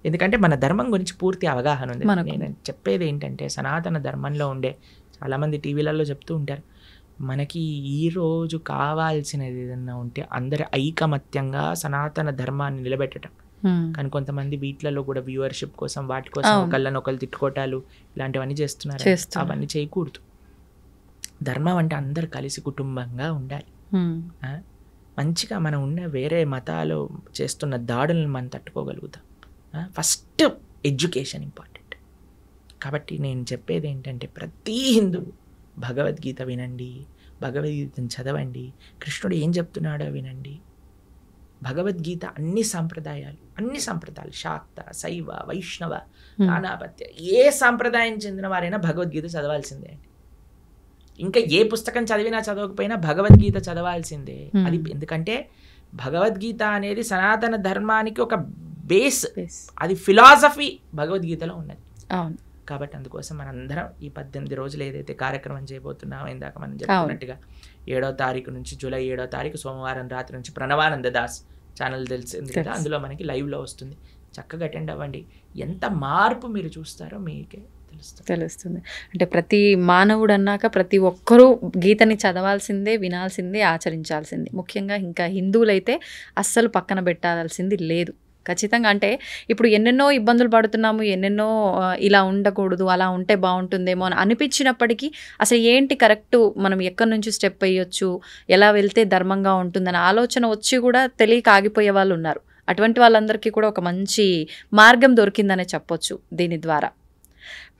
ఎందుకంటే మన ధర్మం గురించి పూర్తి అవగాహన ఉంది. నేను చెప్పేది ఏంటంటే, సనాతన ధర్మంలో ఉండే చాలామంది టీవీలలో చెప్తూ ఉంటారు, మనకి ఈరోజు కావాల్సినది ఏదన్నా ఉంటే అందరి ఐకమత్యంగా సనాతన ధర్మాన్ని నిలబెట్టడం, కానీ కొంతమంది వీటిలలో కూడా వ్యూవర్షిప్ కోసం వాటి కోసం ఒకళ్ళని ఒకళ్ళు తిట్టుకోవటాలు ఇలాంటివన్నీ చేస్తున్నారు. అవన్నీ చేయకూడదు. ధర్మం అంటే అందరు కలిసి కుటుంబంగా ఉండాలి. మంచిగా మనం ఉన్న వేరే మతాలు చేస్తున్న దాడులను మనం తట్టుకోగలుగుతాం. First education important. కాబట్టి నేను చెప్పేది ఏంటంటే ప్రతి హిందువు భగవద్గీత వినండి, భగవద్గీతను చదవండి, కృష్ణుడు ఏం చెప్తున్నాడో వినండి. భగవద్గీత అన్ని సంప్రదాయాలు శాక్త, శైవ, వైష్ణవ, నానాపత్య ఏ సాంప్రదాయం చెందిన వారైనా భగవద్గీత చదవాల్సిందే అండి. ఇంకా ఏ పుస్తకం చదివినా చదవకపోయినా భగవద్గీత చదవాల్సిందే. అది ఎందుకంటే భగవద్గీత అనేది సనాతన ధర్మానికి ఒక బేస్, అది ఫిలాసఫీ భగవద్గీతలో ఉన్నది. కాబట్టి అందుకోసం మనందరం ఈ 18 రోజులు ఏదైతే కార్యక్రమం చేయబోతున్నామో, ఇందాక మనం చెప్పినట్టుగా 7వ తారీఖు నుంచి జూలై 7వ తారీఖు సోమవారం రాత్రి నుంచి ప్రణవానంద దాస్ ఛానల్ తెలిసింది కదా, అందులో మనకి లైవ్లో వస్తుంది. చక్కగా అటెండ్ అవ్వండి. ఎంత మార్పు మీరు చూస్తారో మీకే తెలుస్తుంది. అంటే ప్రతి మానవుడు అన్నాక ప్రతి ఒక్కరూ గీతని చదవాల్సిందే, వినాల్సిందే, ఆచరించాల్సిందే. ముఖ్యంగా ఇంకా హిందువులైతే అస్సలు పక్కన పెట్టాల్సింది లేదు. ఖచ్చితంగా. అంటే ఇప్పుడు ఎన్నెన్నో ఇబ్బందులు పడుతున్నాము, ఎన్నెన్నో ఇలా ఉండకూడదు, అలా ఉంటే బాగుంటుందేమో అని అనిపించినప్పటికీ అసలు ఏంటి కరెక్ట్, మనం ఎక్కడి నుంచి స్టెప్ వేయొచ్చు, ఎలా వెళ్తే ధర్మంగా ఉంటుందని ఆలోచన వచ్చి కూడా తెలియక ఆగిపోయే వాళ్ళు ఉన్నారు. అటువంటి వాళ్ళందరికీ కూడా ఒక మంచి మార్గం దొరికిందనే చెప్పొచ్చు దీని ద్వారా.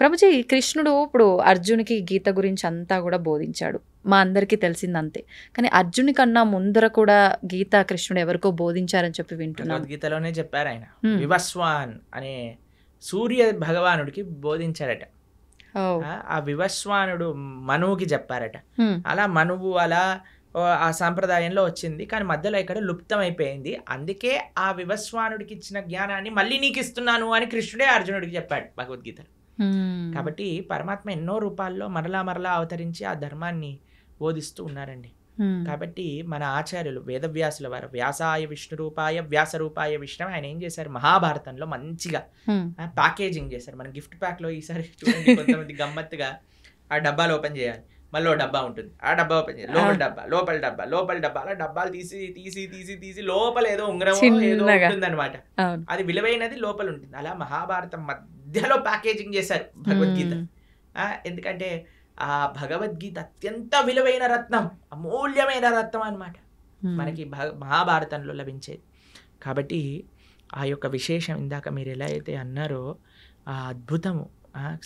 ప్రభుజీ, కృష్ణుడు ఇప్పుడు అర్జునికి గీత గురించి అంతా కూడా బోధించాడు, మా అందరికీ తెలిసిందంతే. కానీ అర్జుని కన్నా ముందర కూడా గీత కృష్ణుడు ఎవరికో బోధించారని చెప్పి వింటున్నాను. గీతలోనే చెప్పారు ఆయన. వివస్వాన్ అనే సూర్య భగవానుడికి బోధించారట. ఆ వివస్వానుడు మనువుకి చెప్పారట. అలా మనువు అలా ఆ సాంప్రదాయంలో వచ్చింది, కానీ మధ్యలో ఇక్కడ లుప్తం అయిపోయింది. అందుకే ఆ వివస్వానుడికి ఇచ్చిన జ్ఞానాన్ని మళ్ళీ నీకు ఇస్తున్నాను అని కృష్ణుడే అర్జునుడికి చెప్పాడు భగవద్గీతలో. కాబట్టి పరమాత్మ ఎన్నో రూపాల్లో మరలా అవతరించి ఆ ధర్మాన్ని బోధిస్తూ ఉన్నారండి. కాబట్టి మన ఆచార్యులు వేదవ్యాసుల వారు వ్యాసాయ విష్ణు రూపాయ వ్యాస రూపాయ విష్ణు, ఆయన ఏం చేశారు, మహాభారతంలో మంచిగా ప్యాకేజింగ్ చేశారు. మన గిఫ్ట్ ప్యాక్ లో ఈసారి చూడండి, కొంతమంది గమ్మత్తుగా ఆ డబ్బాలు ఓపెన్ చేయాలి, మళ్ళీ డబ్బా ఉంటుంది, ఆ డబ్బా ఓపెన్ చేయాలి, లోపల డబ్బా అలా డబ్బాలు తీసి లోపల ఏదో ఉంగరం ఏదో ఉంటుంది అనమాట. అది విలువైనది లోపల ఉంటుంది. అలా మహాభారతం మధ్యలో ప్యాకేజింగ్ చేశారు భగవద్గీత. ఎందుకంటే ఆ భగవద్గీత అత్యంత విలువైన రత్నం, అమూల్యమైన రత్నం అన్నమాట, మనకి మహాభారతంలో లభించేది. కాబట్టి ఆ యొక్క విశేషం ఇందాక మీరు ఎలా అయితే అన్నారో ఆ అద్భుతము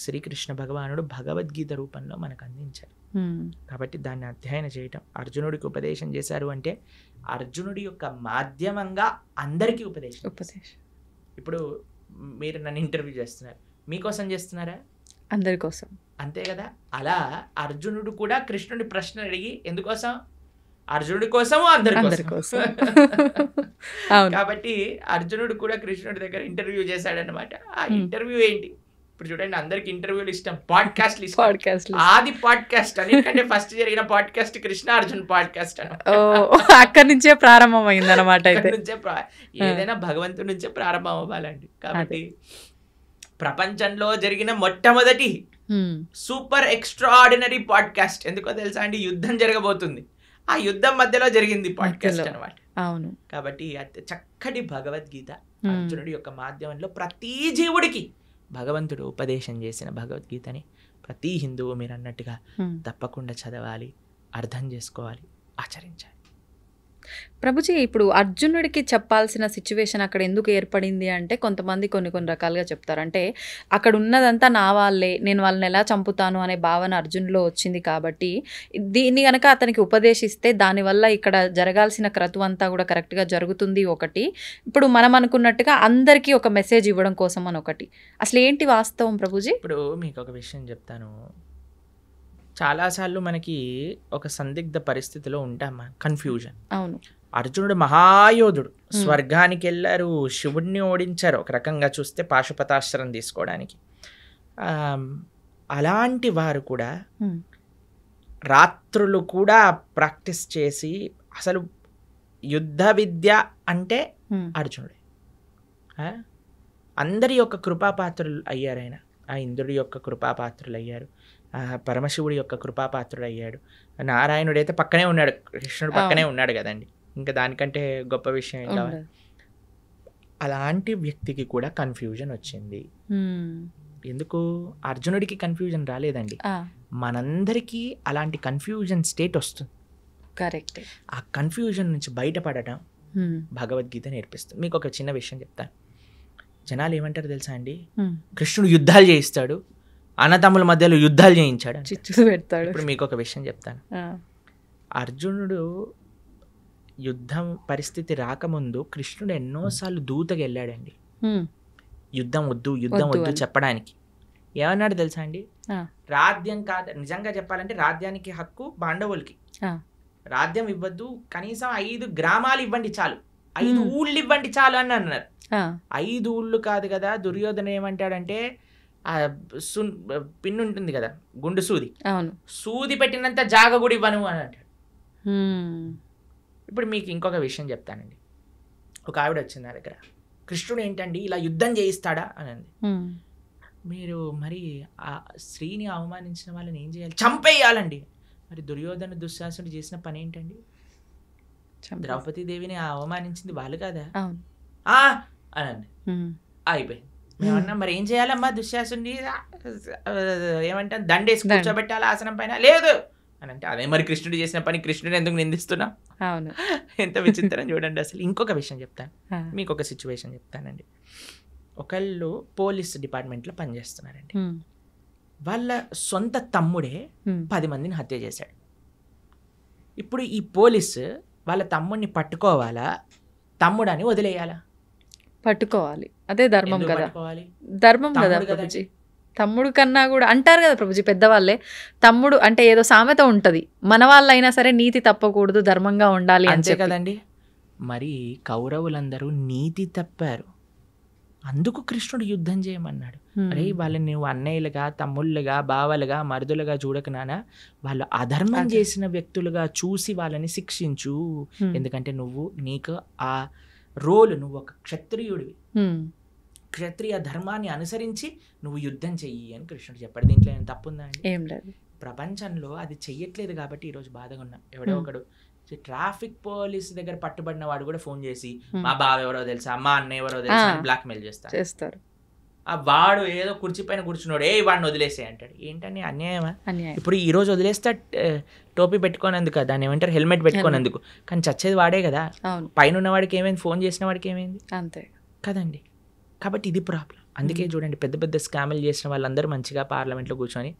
శ్రీకృష్ణ భగవానుడు భగవద్గీత రూపంలో మనకు అందించారు. కాబట్టి దాన్ని అధ్యయనం చేయటం, అర్జునుడికి ఉపదేశం చేశారు అంటే అర్జునుడి యొక్క మాధ్యమంగా అందరికీ ఉపదేశం. ఇప్పుడు మీరు నన్ను ఇంటర్వ్యూ చేస్తున్నారు, మీకోసం చేస్తున్నారా? అందరి కోసం, అంతే కదా. అలా అర్జునుడు కూడా కృష్ణుడి ప్రశ్న అడిగి ఎందుకోసం, అర్జునుడి కోసము అందరి కోసం. కాబట్టి అర్జునుడు కూడా కృష్ణుడి దగ్గర ఇంటర్వ్యూ చేశాడనమాట. ఆ ఇంటర్వ్యూ ఏంటి, ఇప్పుడు చూడండి అందరికి ఇంటర్వ్యూలు ఇష్టం, పాడ్కాస్ట్ ఆది పాడ్కాస్ట్ అన్నిటికంటే ఫస్ట్ జరిగిన పాడ్కాస్ట్ కృష్ణ అర్జున్ పాడ్కాస్ట్ అని. అక్కడి నుంచే ప్రారంభం అయింది అనమాట. ఏదైనా భగవంతుడి నుంచే ప్రారంభం అవ్వాలండి. కాబట్టి ప్రపంచంలో జరిగిన మొట్టమొదటి సూపర్ ఎక్స్ట్రాఆర్డినరీ పాడ్కాస్ట్ ఎందుకో తెలుసా అండి, యుద్ధం జరగబోతుంది, ఆ యుద్ధం మధ్యలో జరిగింది పాడ్కాస్ట్ అనమాట. అవును. కాబట్టి చక్కటి భగవద్గీత అర్జునుడి యొక్క మాధ్యమంలో ప్రతి జీవుడికి భగవంతుడు ఉపదేశం చేసిన భగవద్గీతని ప్రతి హిందువు మీరు అన్నట్టుగా తప్పకుండా చదవాలి, అర్థం చేసుకోవాలి, ఆచరించాలి. ప్రభుజీ, ఇప్పుడు అర్జునుడికి చెప్పాల్సిన సిచ్యువేషన్ అక్కడ ఎందుకు ఏర్పడింది అంటే కొంతమంది కొన్ని రకాలుగా చెప్తారు. అంటే అక్కడ ఉన్నదంతా నా వాళ్ళే, నేను వాళ్ళని ఎలా చంపుతాను అనే భావన అర్జునులో వచ్చింది. కాబట్టి దీన్ని కనుక అతనికి ఉపదేశిస్తే దానివల్ల ఇక్కడ జరగాల్సిన క్రతువు అంతా కూడా కరెక్ట్గా జరుగుతుంది. ఒకటి, ఇప్పుడు మనం అనుకున్నట్టుగా అందరికీ ఒక మెసేజ్ ఇవ్వడం కోసం అని ఒకటి. అసలు ఏంటి వాస్తవం ప్రభుజీ? ఇప్పుడు మీకు ఒక విషయం చెప్తాను. చాలాసార్లు మనకి ఒక సందిగ్ధ పరిస్థితిలో ఉంటాం, కన్ఫ్యూజన్. అవును. అర్జునుడు మహాయోధుడు, స్వర్గానికి వెళ్ళారు, శివుడిని ఓడించారు, ఒక రకంగా చూస్తే పాశుపతాస్త్రం తీసుకోవడానికి. అలాంటి వారు కూడా రాత్రులు కూడా ప్రాక్టీస్ చేసి, అసలు యుద్ధ విద్య అంటే అర్జునుడే. అందరి యొక్క కృపాపాత్రులు అయ్యారు ఆయన. ఆ ఇంద్రుడి యొక్క కృపాపాత్రులు అయ్యారు, పరమశివుడి యొక్క కృపాపాత్రుడు అయ్యాడు. నారాయణుడు అయితే పక్కనే ఉన్నాడు, కృష్ణుడు పక్కనే ఉన్నాడు కదండి, ఇంకా దానికంటే గొప్ప విషయం ఏం కావాలి. అలాంటి వ్యక్తికి కూడా కన్ఫ్యూజన్ వచ్చింది. ఎందుకు అర్జునుడికి కన్ఫ్యూజన్ రాలేదండి, మనందరికీ అలాంటి కన్ఫ్యూజన్ స్టేట్ వస్తుంది. కరెక్ట్. ఆ కన్ఫ్యూజన్ నుంచి బయటపడటం భగవద్గీత నేర్పిస్తుంది. మీకు ఒక చిన్న విషయం చెప్తాను. జనాలు ఏమంటారు తెలుసా అండి, కృష్ణుడు యుద్ధాలు చేయిస్తాడు, అన్నతమ్ముల మధ్యలో యుద్ధాలు చేయించాడు, చిచ్చు పెడతాడు. ఇప్పుడు మీకు ఒక విషయం చెప్తాను. అర్జునుడు యుద్ధం పరిస్థితి రాకముందు కృష్ణుడు ఎన్నోసార్లు దూతగా వెళ్ళాడండి, యుద్ధం వద్దు యుద్ధం వద్దు చెప్పడానికి. ఏమన్నాడు తెలుసా అండి, రాజ్యం కాదు, నిజంగా చెప్పాలంటే రాజ్యానికి హక్కు పాండవులకి, రాజ్యం ఇవ్వద్దు, కనీసం 5 గ్రామాలు ఇవ్వండి చాలు, 5 ఊళ్ళు ఇవ్వండి చాలు అని అన్నారు. 5 ఊళ్ళు కాదు కదా, దుర్యోధన ఏమంటాడంటే ఆ పిన్ను ఉంటుంది కదా గుండు సూది, సూది పెట్టినంత జాగ కూడా ఇవ్వను అని అంటాడు. ఇప్పుడు మీకు ఇంకొక విషయం చెప్తానండి. ఒక ఆవిడ వచ్చింది నా దగ్గర, కృష్ణుడు ఏంటండి ఇలా యుద్ధం చేయిస్తాడా అని అంది. మీరు మరి ఆ స్త్రీని అవమానించిన వాళ్ళని ఏం చేయాలి, చంపేయాలండి. మరి దుర్యోధన దుశ్శాసనుడు చేసిన పని ఏంటండి, ద్రౌపదీదేవిని అవమానించింది వాళ్ళు కదా అని అండి. అయిపోయింది. మేమన్నా మరి ఏం చేయాలమ్మా, దుశ్శాసుని ఏమంటాం దండేసి కూర్చోబెట్టాలి ఆసనం పైన, లేదు అని అంటే అదే మరి కృష్ణుడు చేసిన పని, కృష్ణుడు ఎందుకు నిందిస్తున్నాం? ఎంత విచిత్రం చూడండి అసలు. ఇంకొక విషయం చెప్తాను మీకు, ఒక సిచ్యువేషన్ చెప్తానండి. ఒకళ్ళు పోలీస్ డిపార్ట్మెంట్లో పనిచేస్తున్నారండి, వాళ్ళ సొంత తమ్ముడే 10 మందిని హత్య చేశాడు. ఇప్పుడు ఈ పోలీసు వాళ్ళ తమ్ముడిని పట్టుకోవాలా, తమ్ముడని వదిలేయాలా? పట్టుకోవాలి, అదే ధర్మం కదా, ధర్మం కదా ప్రభుజీ. తమ్ముడు కన్నా కూడా అంటారు కదా ప్రభుజీ పెద్దవాళ్ళే, తమ్ముడు అంటే ఏదో సామెత ఉంటది, మన వాళ్ళైనా సరే నీతి తప్పకూడదు, ధర్మంగా ఉండాలి అంతే కదండి. మరి కౌరవులందరూ నీతి తప్పారు, అందుకు కృష్ణుడు యుద్ధం చేయమన్నాడు. అరే వాళ్ళని నువ్వు అన్నయ్యలుగా, తమ్ముళ్ళుగా, బావలుగా, మరుదులుగా చూడకనానా, వాళ్ళు అధర్మం చేసిన వ్యక్తులుగా చూసి వాళ్ళని శిక్షించు. ఎందుకంటే నీకు ఆ రోలు, నువ్వు ఒక క్షత్రియుడివి, క్షత్రియ ధర్మాన్ని అనుసరించి నువ్వు యుద్ధం చెయ్యి అని కృష్ణుడు చెప్పాడు. దీంట్లో ఏమైనా తప్పుందా అండి? ఏం లేదు. ప్రపంచంలో అది చెయ్యట్లేదు కాబట్టి ఈరోజు బాధగా ఉన్నాం. ఎవడో ఒకడు ట్రాఫిక్ పోలీస్ దగ్గర పట్టుబడిన వాడు కూడా ఫోన్ చేసి మా బావ ఎవరో తెలుసా, మా అన్న ఎవరో తెలుసా అని బ్లాక్ మెయిల్ చేస్తారు. ఆ వాడు ఏదో కుర్చీ పైన కూర్చున్నాడు, వాడిని వదిలేసే అంటాడు. ఏంటని అన్యాయమా? ఇప్పుడు ఈ రోజు వదిలేస్తా టోపీ పెట్టుకోనందుకు, దాన్ని ఏమంటారు హెల్మెట్ పెట్టుకోనందుకు, కానీ చచ్చేది వాడే కదా. పైన ఉన్న వాడికి ఏమైంది, ఫోన్ చేసిన వాడికి ఏమైంది, అంతే కదండి. కాబట్టి ఇది ప్రాబ్లం. అందుకే చూడండి పెద్ద పెద్ద స్కామ్లు చేసిన వాళ్ళందరూ మంచిగా పార్లమెంట్లో కూర్చొని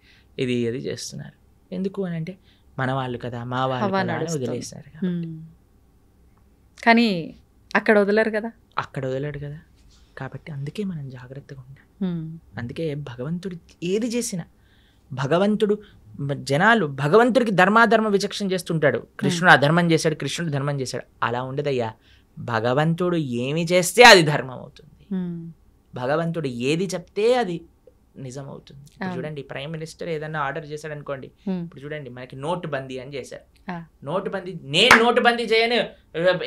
ఇది చేస్తున్నారు. ఎందుకు అని అంటే మన వాళ్ళు కదా, మా వాళ్ళు వదిలేస్తారు. కానీ అక్కడ వదలరు కదా, కాబట్టి అందుకే మనం జాగ్రత్తగా ఉండాలి. అందుకే భగవంతుడు ఏది చేసినా, జనాలు భగవంతుడికి ధర్మాధర్మ విచక్షణ చేస్తుంటాడు. కృష్ణుడు అధర్మం చేశాడు, కృష్ణుడు ధర్మం చేశాడు, అలా ఉండదయ్యా. భగవంతుడు ఏమి చేస్తే అది ధర్మం అవుతుంది, భగవంతుడు ఏది చెప్తే అది నిజం అవుతుంది. చూడండి ప్రైమ్ మినిస్టర్ ఏదన్నా ఆర్డర్ చేశాడు అనుకోండి, ఇప్పుడు చూడండి మనకి నోటు బందీ అని చేశారు. నోటు బందీ, నేను నోటు బందీ చేయను,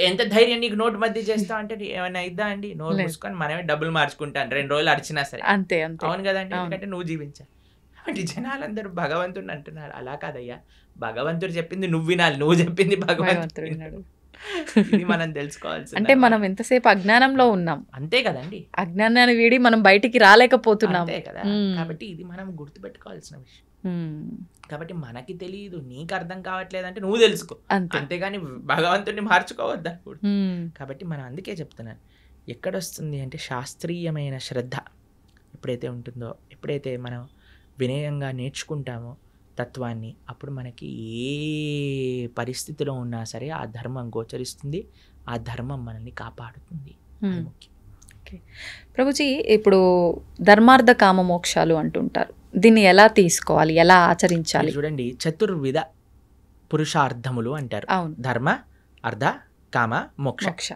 ఎంత ధైర్యం నీకు నోటు బందీ చేస్తా అంటే ఏమైనా ఇద్దా అండి? నోటు మూసుకొని మనమే డబ్బులు మార్చుకుంటాను 2 రోజులు అడిచినా సరే, అంతే అవును కదండి, ఎందుకంటే నువ్వు జీవించాలి. కాబట్టి జనాలందరూ భగవంతుడిని అంటున్నారు, అలా కాదయ్యా, భగవంతుడు చెప్పింది నువ్వు వినాలి, నువ్వు చెప్పింది భగవంతుడు వినాడు. ఇది మనం తెలుసుకోవాల్సి. అంటే మనం ఎంతసేపు అజ్ఞానంలో ఉన్నాం, అంతే కదండి, అజ్ఞానాన్ని వీడి మనం బయటికి రాలేకపోతున్నాం, అంతే కదా. కాబట్టి ఇది మనం గుర్తుపెట్టుకోవాల్సిన విషయం. కాబట్టి మనకి తెలియదు, నీకు అర్థం కావట్లేదంటే నువ్వు తెలుసుకో, అంతేగాని భగవంతుడిని మార్చుకోవద్దు అనుకోడు. కాబట్టి మనం అందుకే చెప్తున్నాను, ఎక్కడొస్తుంది అంటే శాస్త్రీయమైన శ్రద్ధ ఎప్పుడైతే ఉంటుందో, ఎప్పుడైతే మనం వినయంగా నేర్చుకుంటామో తత్వాన్ని, అప్పుడు మనకి ఏ పరిస్థితిలో ఉన్నా సరే ఆ ధర్మం గోచరిస్తుంది, ఆ ధర్మం మనల్ని కాపాడుతుంది. ప్రభుజీ, ఇప్పుడు ధర్మార్థ కామ మోక్షాలు అంటుంటారు, దీన్ని ఎలా తీసుకోవాలి, ఎలా ఆచరించాలి? చూడండి, చతుర్విధ పురుషార్థములు అంటారు. ధర్మ, అర్థ, కామ, మోక్ష.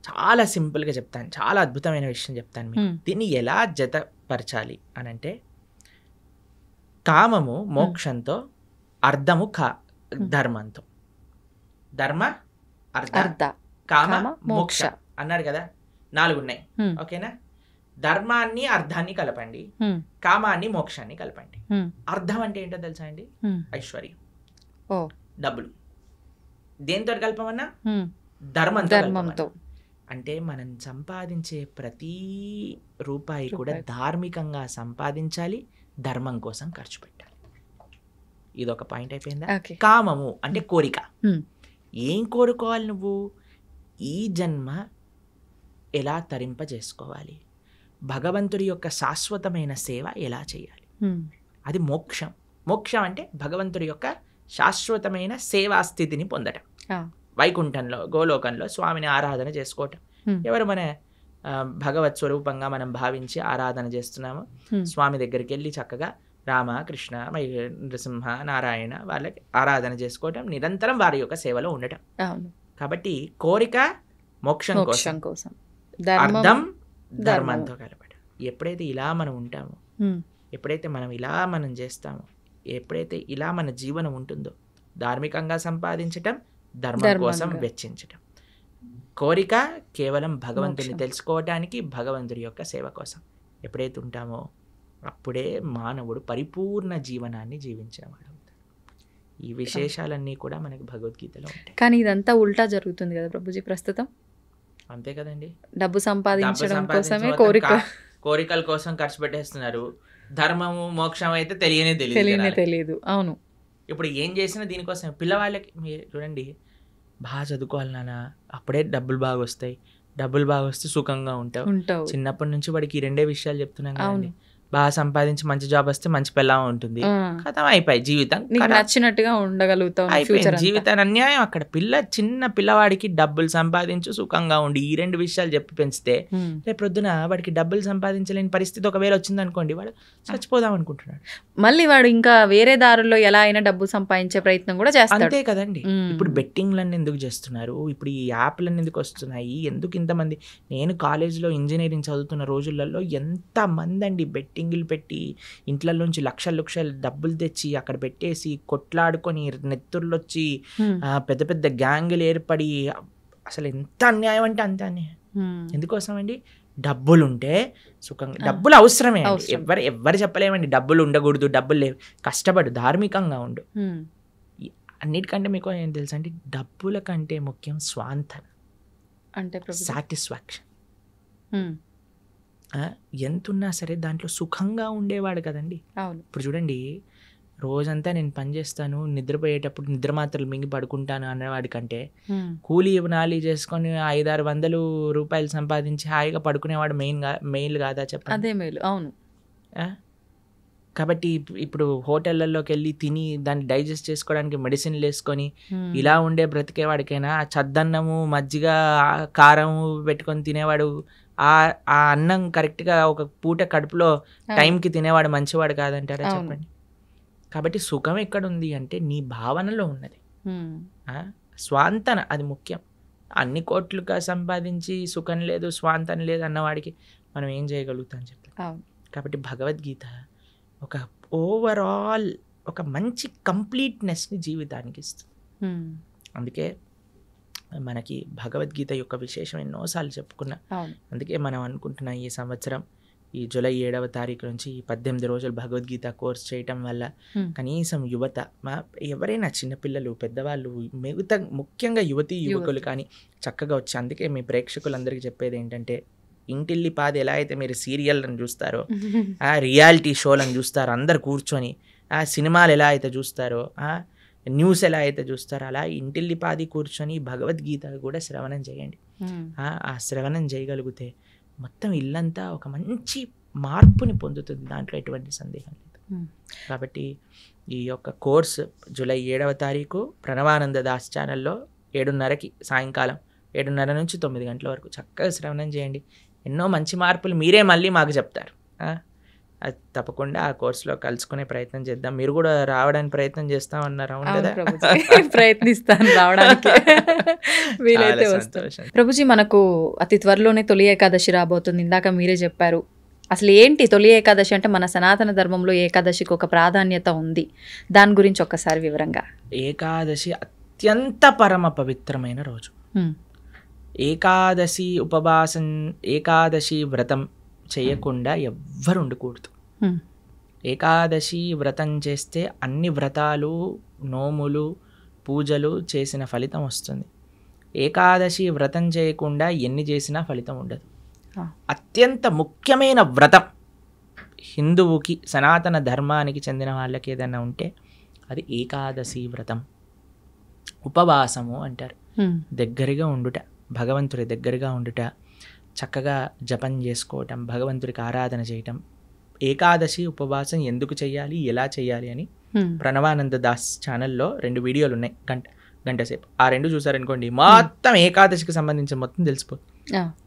చాలా సింపుల్గా చెప్తాను, చాలా అద్భుతమైన విషయం చెప్తాను మీకు. దీన్ని ఎలా జతపరచాలి అని అంటే, కామము మోక్షంతో, అర్థము ధర్మంతో. ధర్మ, అర్థ, కామ, మోక్ష అన్నారు కదా, 4 ఉన్నాయి. ఓకేనా? ధర్మాన్ని అర్థాన్ని కలపండి, కామాన్ని మోక్షాన్ని కలపండి. అర్థం అంటే ఏంటో తెలుసా అండి? ఐశ్వర్యం, డబ్బులు. దేంతో కలపమన్నా? ధర్మంతో. అంటే మనం సంపాదించే ప్రతి రూపాయి కూడా ధార్మికంగా సంపాదించాలి, ధర్మం కోసం ఖర్చు పెట్టాలి. ఇదొక పాయింట్ అయిపోయిందా. కామము అంటే కోరిక. ఏం కోరుకోవాలి నువ్వు? ఈ జన్మ ఎలా తరింపజేసుకోవాలి, భగవంతుడి యొక్క శాశ్వతమైన సేవ ఎలా చేయాలి, అది మోక్షం. మోక్షం అంటే భగవంతుడి యొక్క శాశ్వతమైన సేవా స్థితిని పొందటం. వైకుంఠంలో, గోలోకంలో స్వామిని ఆరాధన చేసుకోవటం. ఎవరు మన భగవత్ స్వరూపంగా మనం భావించి ఆరాధన చేస్తున్నాము, స్వామి దగ్గరికి వెళ్ళి చక్కగా రామ, కృష్ణ, నృసింహ, నారాయణ వాళ్ళకి ఆరాధన చేసుకోవటం, నిరంతరం వారి యొక్క సేవలో ఉండటం. కాబట్టి కోరిక మోక్షం కోసం, అర్థం ధర్మంతో కలపడం. ఎప్పుడైతే ఇలా మనం ఉంటామో, ఎప్పుడైతే మనం ఇలా మనం చేస్తామో, ఎప్పుడైతే ఇలా మన జీవనం ఉంటుందో, ధార్మికంగా సంపాదించటం, ధర్మం కోసం వెచ్చించటం. కోరిక కేవలం భగవంతుని తెలుసుకోవటానికి, భగవంతుడి యొక్క సేవ కోసం ఎప్పుడైతే ఉంటామో అప్పుడే మానవుడు పరిపూర్ణ జీవనాన్ని జీవించేవాడు. ఈ విశేషాలన్నీ కూడా మనకి భగవద్గీతలో ఉంటాయి. కానీ ఇదంతా ఉల్టా జరుగుతుంది కదా ప్రభుజీ ప్రస్తుతం. అంతే కదండి, డబ్బు సంపాదించడం కోసమే కోరికల కోసం ఖర్చు పెట్టేస్తున్నారు. ధర్మము మోక్షం అయితే తెలియదు. అవును. ఇప్పుడు ఏం చేసినా దీనికోసం. పిల్లవాళ్ళకి మీరు చూడండి, బాగా చదువుకోవాలి నాన్న, అప్పుడే డబ్బులు బాగా వస్తాయి, డబ్బులు బాగా వస్తే సుఖంగా ఉంటావు. చిన్నప్పటి నుంచి వాడికి 2 విషయాలు చెప్తున్నాం కదండి. బాగా సంపాదించి మంచి జాబ్ వస్తే మంచి పెళ్ళాం ఉంటుంది, కథం అయిపోయి జీవితం నచ్చినట్టుగా ఉండగలుగుతాం. జీవితాన్ని అన్యాయం. అక్కడ చిన్న పిల్లవాడికి డబ్బులు సంపాదించు, సుఖంగా ఉండి, ఈ 2 విషయాలు చెప్పి పెంచితే రేపు పొద్దున వాడికి డబ్బులు సంపాదించలేని పరిస్థితి ఒకవేళ వచ్చింది అనుకోండి, వాడు చచ్చిపోదాం అనుకుంటున్నాడు. మళ్ళీ వాడు ఇంకా వేరే దారుల్లో ఎలా అయినా డబ్బు సంపాదించే ప్రయత్నం కూడా చేస్తాడు. అంతే కదండి. ఇప్పుడు బెట్టింగ్లన్నీ ఎందుకు చేస్తున్నారు, ఇప్పుడు ఈ యాప్లన్నీ ఎందుకు వస్తున్నాయి, ఎందుకు ఇంతమంది? నేను కాలేజ్లో ఇంజనీరింగ్ చదువుతున్న రోజులలో ఎంతమంది అండి బెట్టింగ్లు పెట్టి ఇంట్లలోంచి లక్షలు డబ్బులు తెచ్చి అక్కడ పెట్టేసి కొట్లాడుకొని నెత్తుర్లు వచ్చి పెద్ద పెద్ద గ్యాంగులు ఏర్పడి, అసలు ఎంత అన్యాయం అంటే అంత అన్యాయం. ఎందుకోసం అండి? డబ్బులు ఉంటే సుఖంగా, డబ్బులు అవసరమే. ఎవరు చెప్పలేమండి డబ్బులు ఉండకూడదు, డబ్బులు లేవు. కష్టపడు, ధార్మికంగా ఉండు. అన్నిటికంటే మీకు ఏం తెలుసా అండి, డబ్బుల కంటే ముఖ్యం స్వాంతన అంటే సాటిస్ఫాక్షన్. ఎంతున్నా సరే దాంట్లో సుఖంగా ఉండేవాడు కదండి. ఇప్పుడు చూడండి, రోజంతా నేను పని చేస్తాను, నిద్రపోయేటప్పుడు నిద్ర మాత్రలు మింగి పడుకుంటాను అనేవాడి కంటే కూలీ నాలి చేసుకొని 500-600 రూపాయలు సంపాదించి హాయిగా పడుకునేవాడు మెయిల్ కాదా చెప్పండి? అదే మేలు. అవును. కాబట్టి ఇప్పుడు హోటళ్లలోకి వెళ్ళి తిని దాన్ని డైజెస్ట్ చేసుకోవడానికి మెడిసిన్లు వేసుకొని ఇలా ఉండే బ్రతికేవాడికైనా చద్దన్నము, మజ్జిగ, కారము పెట్టుకొని తినేవాడు, ఆ అన్నం కరెక్ట్గా ఒక పూట కడుపులో టైంకి తినేవాడు మంచివాడు కాదంటారా చెప్పండి? కాబట్టి సుఖం ఎక్కడుంది అంటే నీ భావనలో ఉన్నది. స్వాంతన అది ముఖ్యం. అన్ని కోట్లుగా సంపాదించి సుఖం లేదు, స్వాంతన లేదు అన్నవాడికి మనం ఏం చేయగలుగుతాం చెప్పి. కాబట్టి భగవద్గీత ఒక ఓవరాల్ ఒక మంచి కంప్లీట్నెస్ని జీవితానికి ఇస్తుంది. అందుకే మనకి భగవద్గీత యొక్క విశేషం ఎన్నోసార్లు చెప్పుకున్నా. అందుకే మనం అనుకుంటున్నాం ఈ సంవత్సరం ఈ జూలై 7వ తారీఖు నుంచి 18 రోజులు భగవద్గీత కోర్స్ చేయటం వల్ల కనీసం యువత, ఎవరైనా చిన్నపిల్లలు, పెద్దవాళ్ళు, ముఖ్యంగా యువకులు కానీ చక్కగా వచ్చి, అందుకే మీ ప్రేక్షకులందరికీ చెప్పేది ఏంటంటే, ఇంటిల్లిపాది ఎలా అయితే మీరు సీరియల్లను చూస్తారో, ఆ రియాలిటీ షోలను చూస్తారో అందరు కూర్చొని, ఆ సినిమాలు ఎలా అయితే చూస్తారో, న్యూస్ ఎలా అయితే చూస్తారో, అలా ఇంటిల్లిపాది కూర్చొని భగవద్గీత కూడా శ్రవణం చేయండి. ఆ శ్రవణం చేయగలిగితే మొత్తం ఇల్లంతా ఒక మంచి మార్పుని పొందుతుంది, దాంట్లో ఎటువంటి సందేహం లేదు. కాబట్టి ఈ యొక్క కోర్స్ జూలై 7వ తారీఖు ప్రణవానంద దాస్ ఛానల్లో 7:30కి, సాయంకాలం 7:30 నుంచి 9 గంటల వరకు చక్కగా శ్రవణం చేయండి. ఎన్నో మంచి మార్పులు మీరే మళ్ళీ మాకు చెప్తారు. అది తప్పకుండా ఆ కోర్సులో కలుసుకునే ప్రయత్నం చేద్దాం. మీరు కూడా రావడానికి ప్రయత్నం చేస్తామన్నారు, అవును కదా? ప్రయత్నిస్తాను రావడానికి, వీలైతే వస్తాను. ప్రభుజీ, మనకు అతి త్వరలోనే తొలి ఏకాదశి రాబోతుంది. ఇందాక మీరే చెప్పారు. అసలు ఏంటి తొలి ఏకాదశి అంటే? మన సనాతన ధర్మంలో ఏకాదశికి ఒక ప్రాధాన్యత ఉంది, దాని గురించి ఒక్కసారి వివరంగా. ఏకాదశి అత్యంత పరమ పవిత్రమైన రోజు. ఏకాదశి ఉపవాసం, ఏకాదశి వ్రతం చేయకుండా ఎవ్వరు ఉండకూడదు. ఏకాదశి వ్రతం చేస్తే అన్ని వ్రతాలు, నోములు, పూజలు చేసిన ఫలితం వస్తుంది. ఏకాదశి వ్రతం చేయకుండా ఎన్ని చేసినా ఫలితం ఉండదు. ఆ. అత్యంత ముఖ్యమైన వ్రతం హిందువుకి సనాతన ధర్మానికి చెందిన వాళ్ళకి ఏదైనా ఉంటే అది ఏకాదశి వ్రతం. ఉపవాసము అంటారు. దగ్గరగా ఉండుట, భగవంతుడి దగ్గరగా ఉండుట, చక్కగా జపం చేసుకోవటం, భగవంతుడికి ఆరాధన చేయటం. ఏకాదశి ఉపవాసం ఎందుకు చేయాలి, ఎలా చేయాలి అని ప్రణవానంద దాస్ ఛానల్లో 2 వీడియోలు ఉన్నాయి, గంట సేపు. ఆ 2 చూసారనుకోండి మొత్తం ఏకాదశికి సంబంధించిన మొత్తం తెలిసిపోతుంది.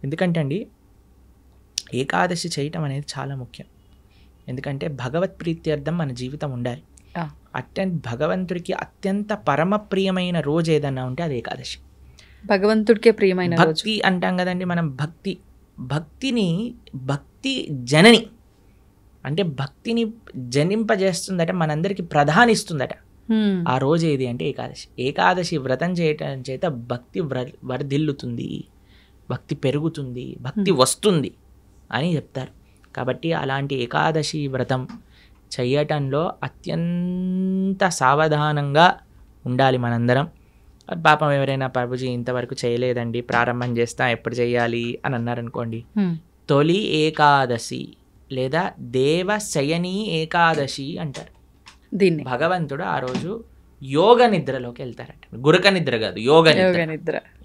ఎందుకంటే అండి ఏకాదశి చేయటం అనేది చాలా ముఖ్యం. ఎందుకంటే భగవత్ ప్రీత్యర్థం మన జీవితం ఉండాలి. భగవంతుడికి అత్యంత పరమ ప్రియమైన రోజు ఏదన్నా ఉంటే అది ఏకాదశి. భగవంతుడికే ప్రియమైన భక్తి అంటాం కదండి మనం. భక్తి జనని అంటే భక్తిని జనింపజేస్తుందట, మనందరికి ప్రధానిస్తుందట. ఆ రోజు ఏది అంటే ఏకాదశి. ఏకాదశి వ్రతం చేయటం చేత భక్తి వర్ధిల్లుతుంది, భక్తి పెరుగుతుంది, భక్తి వస్తుంది అని చెప్తారు. కాబట్టి అలాంటి ఏకాదశి వ్రతం చెయ్యటంలో అత్యంత సావధానంగా ఉండాలి మనందరం. పాపం ఎవరైనా ప్రభుజీ ఇంతవరకు చేయలేదండి, ప్రారంభం చేస్తా, ఎప్పుడు చేయాలి అని అన్నారనుకోండి, తొలి ఏకాదశి లేదా దేవశయని ఏకాదశి అంటారు దీన్ని. భగవంతుడు ఆ రోజు యోగ నిద్రలోకి వెళ్తారట. గురక నిద్ర కాదు,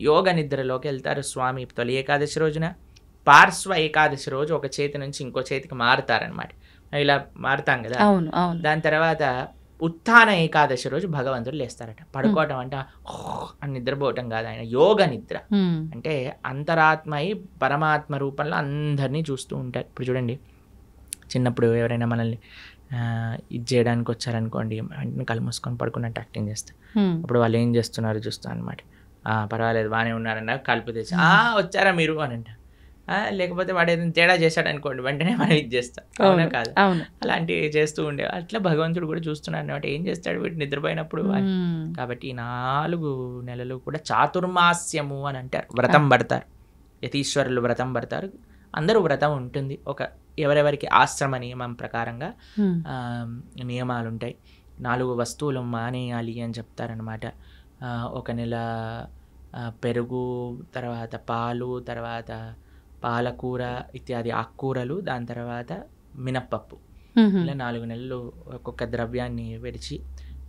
యోగ నిద్రలోకి వెళ్తారు స్వామి తొలి ఏకాదశి రోజున. పార్శ్వ ఏకాదశి రోజు ఒక చేతి నుంచి ఇంకో చేతికి మారుతారనమాట. ఇలా మారుతాం కదా. దాని తర్వాత ఉత్థాన ఏకాదశి రోజు భగవంతుడు లేస్తారట. పడుకోవటం అంటే అని నిద్రపోవటం కాదు, ఆయన యోగ నిద్ర. అంటే అంతరాత్మయి పరమాత్మ రూపంలో అందరినీ చూస్తూ ఉంటారు. ఇప్పుడు చూడండి, చిన్నప్పుడు ఎవరైనా మనల్ని ఇది చేయడానికి వచ్చారనుకోండి, వెంటనే కళ్ళు మూసుకొని పడుకున్నట్టు యాక్టింగ్ చేస్తారు. అప్పుడు వాళ్ళు ఏం చేస్తున్నారు చూస్తాను అనమాట. పర్వాలేదు బాగానే ఉన్నారన్న కలుపు తెచ్చి వచ్చారా మీరు అని అంటారు. లేకపోతే వాడు ఏదైనా తేడా చేశాడు అనుకోండి, వెంటనే మనం ఇది చేస్తాం. అవునా కాదు? అలాంటివి చేస్తూ ఉండే. అట్లా భగవంతుడు కూడా చూస్తున్నాడు అనమాట, ఏం చేస్తాడు వీడు నిద్రపోయినప్పుడు అని. కాబట్టి ఈ 4 నెలలు కూడా చాతుర్మాస్యము అని అంటారు. వ్రతం పడతారు, యతీశ్వరులు వ్రతం పడతారు. అందరూ వ్రతం ఉంటుంది. ఎవరెవరికి ఆశ్రమ నియమం ప్రకారంగా నియమాలు ఉంటాయి. 4 వస్తువులు మానేయాలి అని చెప్తారనమాట. 1 నెల పెరుగు, తర్వాత పాలు, తర్వాత పాలకూర ఇత్యాది ఆకుకూరలు, దాని తర్వాత మినప్పప్పు. ఇలా 4 నెలలు ఒక్కొక్క ద్రవ్యాన్ని విడిచి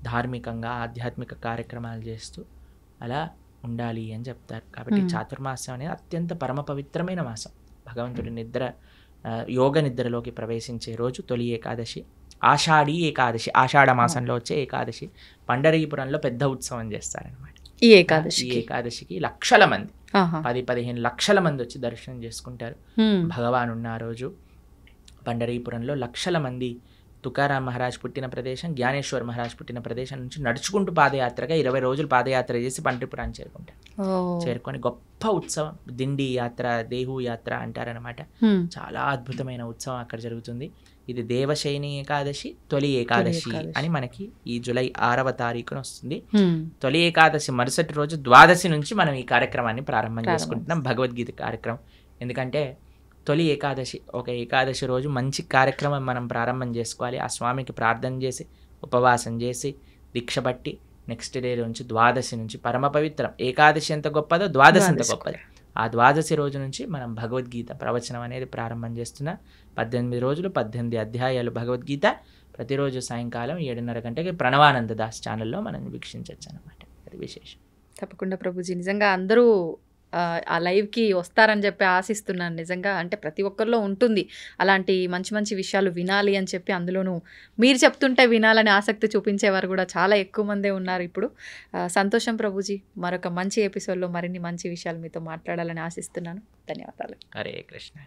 ధార్మికంగా ఆధ్యాత్మిక కార్యక్రమాలు చేస్తూ అలా ఉండాలి అని చెప్తారు. కాబట్టి చాతుర్మాసం అనేది అత్యంత పరమ పవిత్రమైన మాసం. భగవంతుడి యోగ నిద్రలోకి ప్రవేశించే రోజు తొలి ఏకాదశి. ఆషాఢీ ఏకాదశి, ఆషాఢ మాసంలో వచ్చే ఏకాదశి. పండరీపురంలో పెద్ద ఉత్సవం చేస్తారనమాట. ఈ ఏకాదశికి లక్షల మంది, 10-15 లక్షల మంది వచ్చి దర్శనం చేసుకుంటారు. భగవాన్ ఉన్న ఆ రోజు పండరీపురంలో లక్షల మంది తుకారాం మహారాజ్ పుట్టిన ప్రదేశం, జ్ఞానేశ్వర్ మహారాజ్ పుట్టిన ప్రదేశం నుంచి నడుచుకుంటూ పాదయాత్రగా 20 రోజులు పాదయాత్ర చేసి పండరీపురాన్ని చేరుకుంటారు. చేరుకొని గొప్ప ఉత్సవం, దిండి యాత్ర, దేహు యాత్ర అంటారనమాట. చాలా అద్భుతమైన ఉత్సవం అక్కడ జరుగుతుంది. ఇది దేవశయని ఏకాదశి, తొలి ఏకాదశి అని మనకి ఈ జూలై 6వ తారీఖున వస్తుంది. తొలి ఏకాదశి మరుసటి రోజు ద్వాదశి నుంచి మనం ఈ కార్యక్రమాన్ని ప్రారంభం చేసుకుంటున్నాం, భగవద్గీత కార్యక్రమం. ఎందుకంటే తొలి ఏకాదశి, ఒక ఏకాదశి రోజు మంచి కార్యక్రమం మనం ప్రారంభం చేసుకోవాలి. ఆ స్వామికి ప్రార్థన చేసి ఉపవాసం చేసి దీక్ష పట్టి నెక్స్ట్ డే నుంచి ద్వాదశి నుంచి పరమ పవిత్రం. ఏకాదశి ఎంత గొప్పదో ద్వాదశి ఎంత గొప్పది. ఆ ద్వాదశి రోజు నుంచి మనం భగవద్గీత ప్రవచనం అనేది ప్రారంభం చేస్తున్నా. 18 రోజులు 18 అధ్యాయాలు భగవద్గీత ప్రతిరోజు సాయంకాలం 7:30 గంటకి ప్రణవానంద దాస్ ఛానల్లో మనం వీక్షించవచ్చు అనమాట. అది విశేషం. తప్పకుండా ప్రభుజీ, నిజంగా అందరూ ఆ లైవ్కి వస్తారని చెప్పి ఆశిస్తున్నాను. నిజంగా అంటే ప్రతి ఒక్కరిలో ఉంటుంది అలాంటి మంచి మంచి విషయాలు వినాలి అని చెప్పి. అందులోనూ మీరు చెప్తుంటే వినాలని ఆసక్తి చూపించేవారు కూడా చాలా ఎక్కువ మందే ఉన్నారు ఇప్పుడు. సంతోషం ప్రభుజీ, మరొక మంచి ఎపిసోడ్లో మరిన్ని మంచి విషయాలు మీతో మాట్లాడాలని ఆశిస్తున్నాను. ధన్యవాదాలు. హరే కృష్ణ.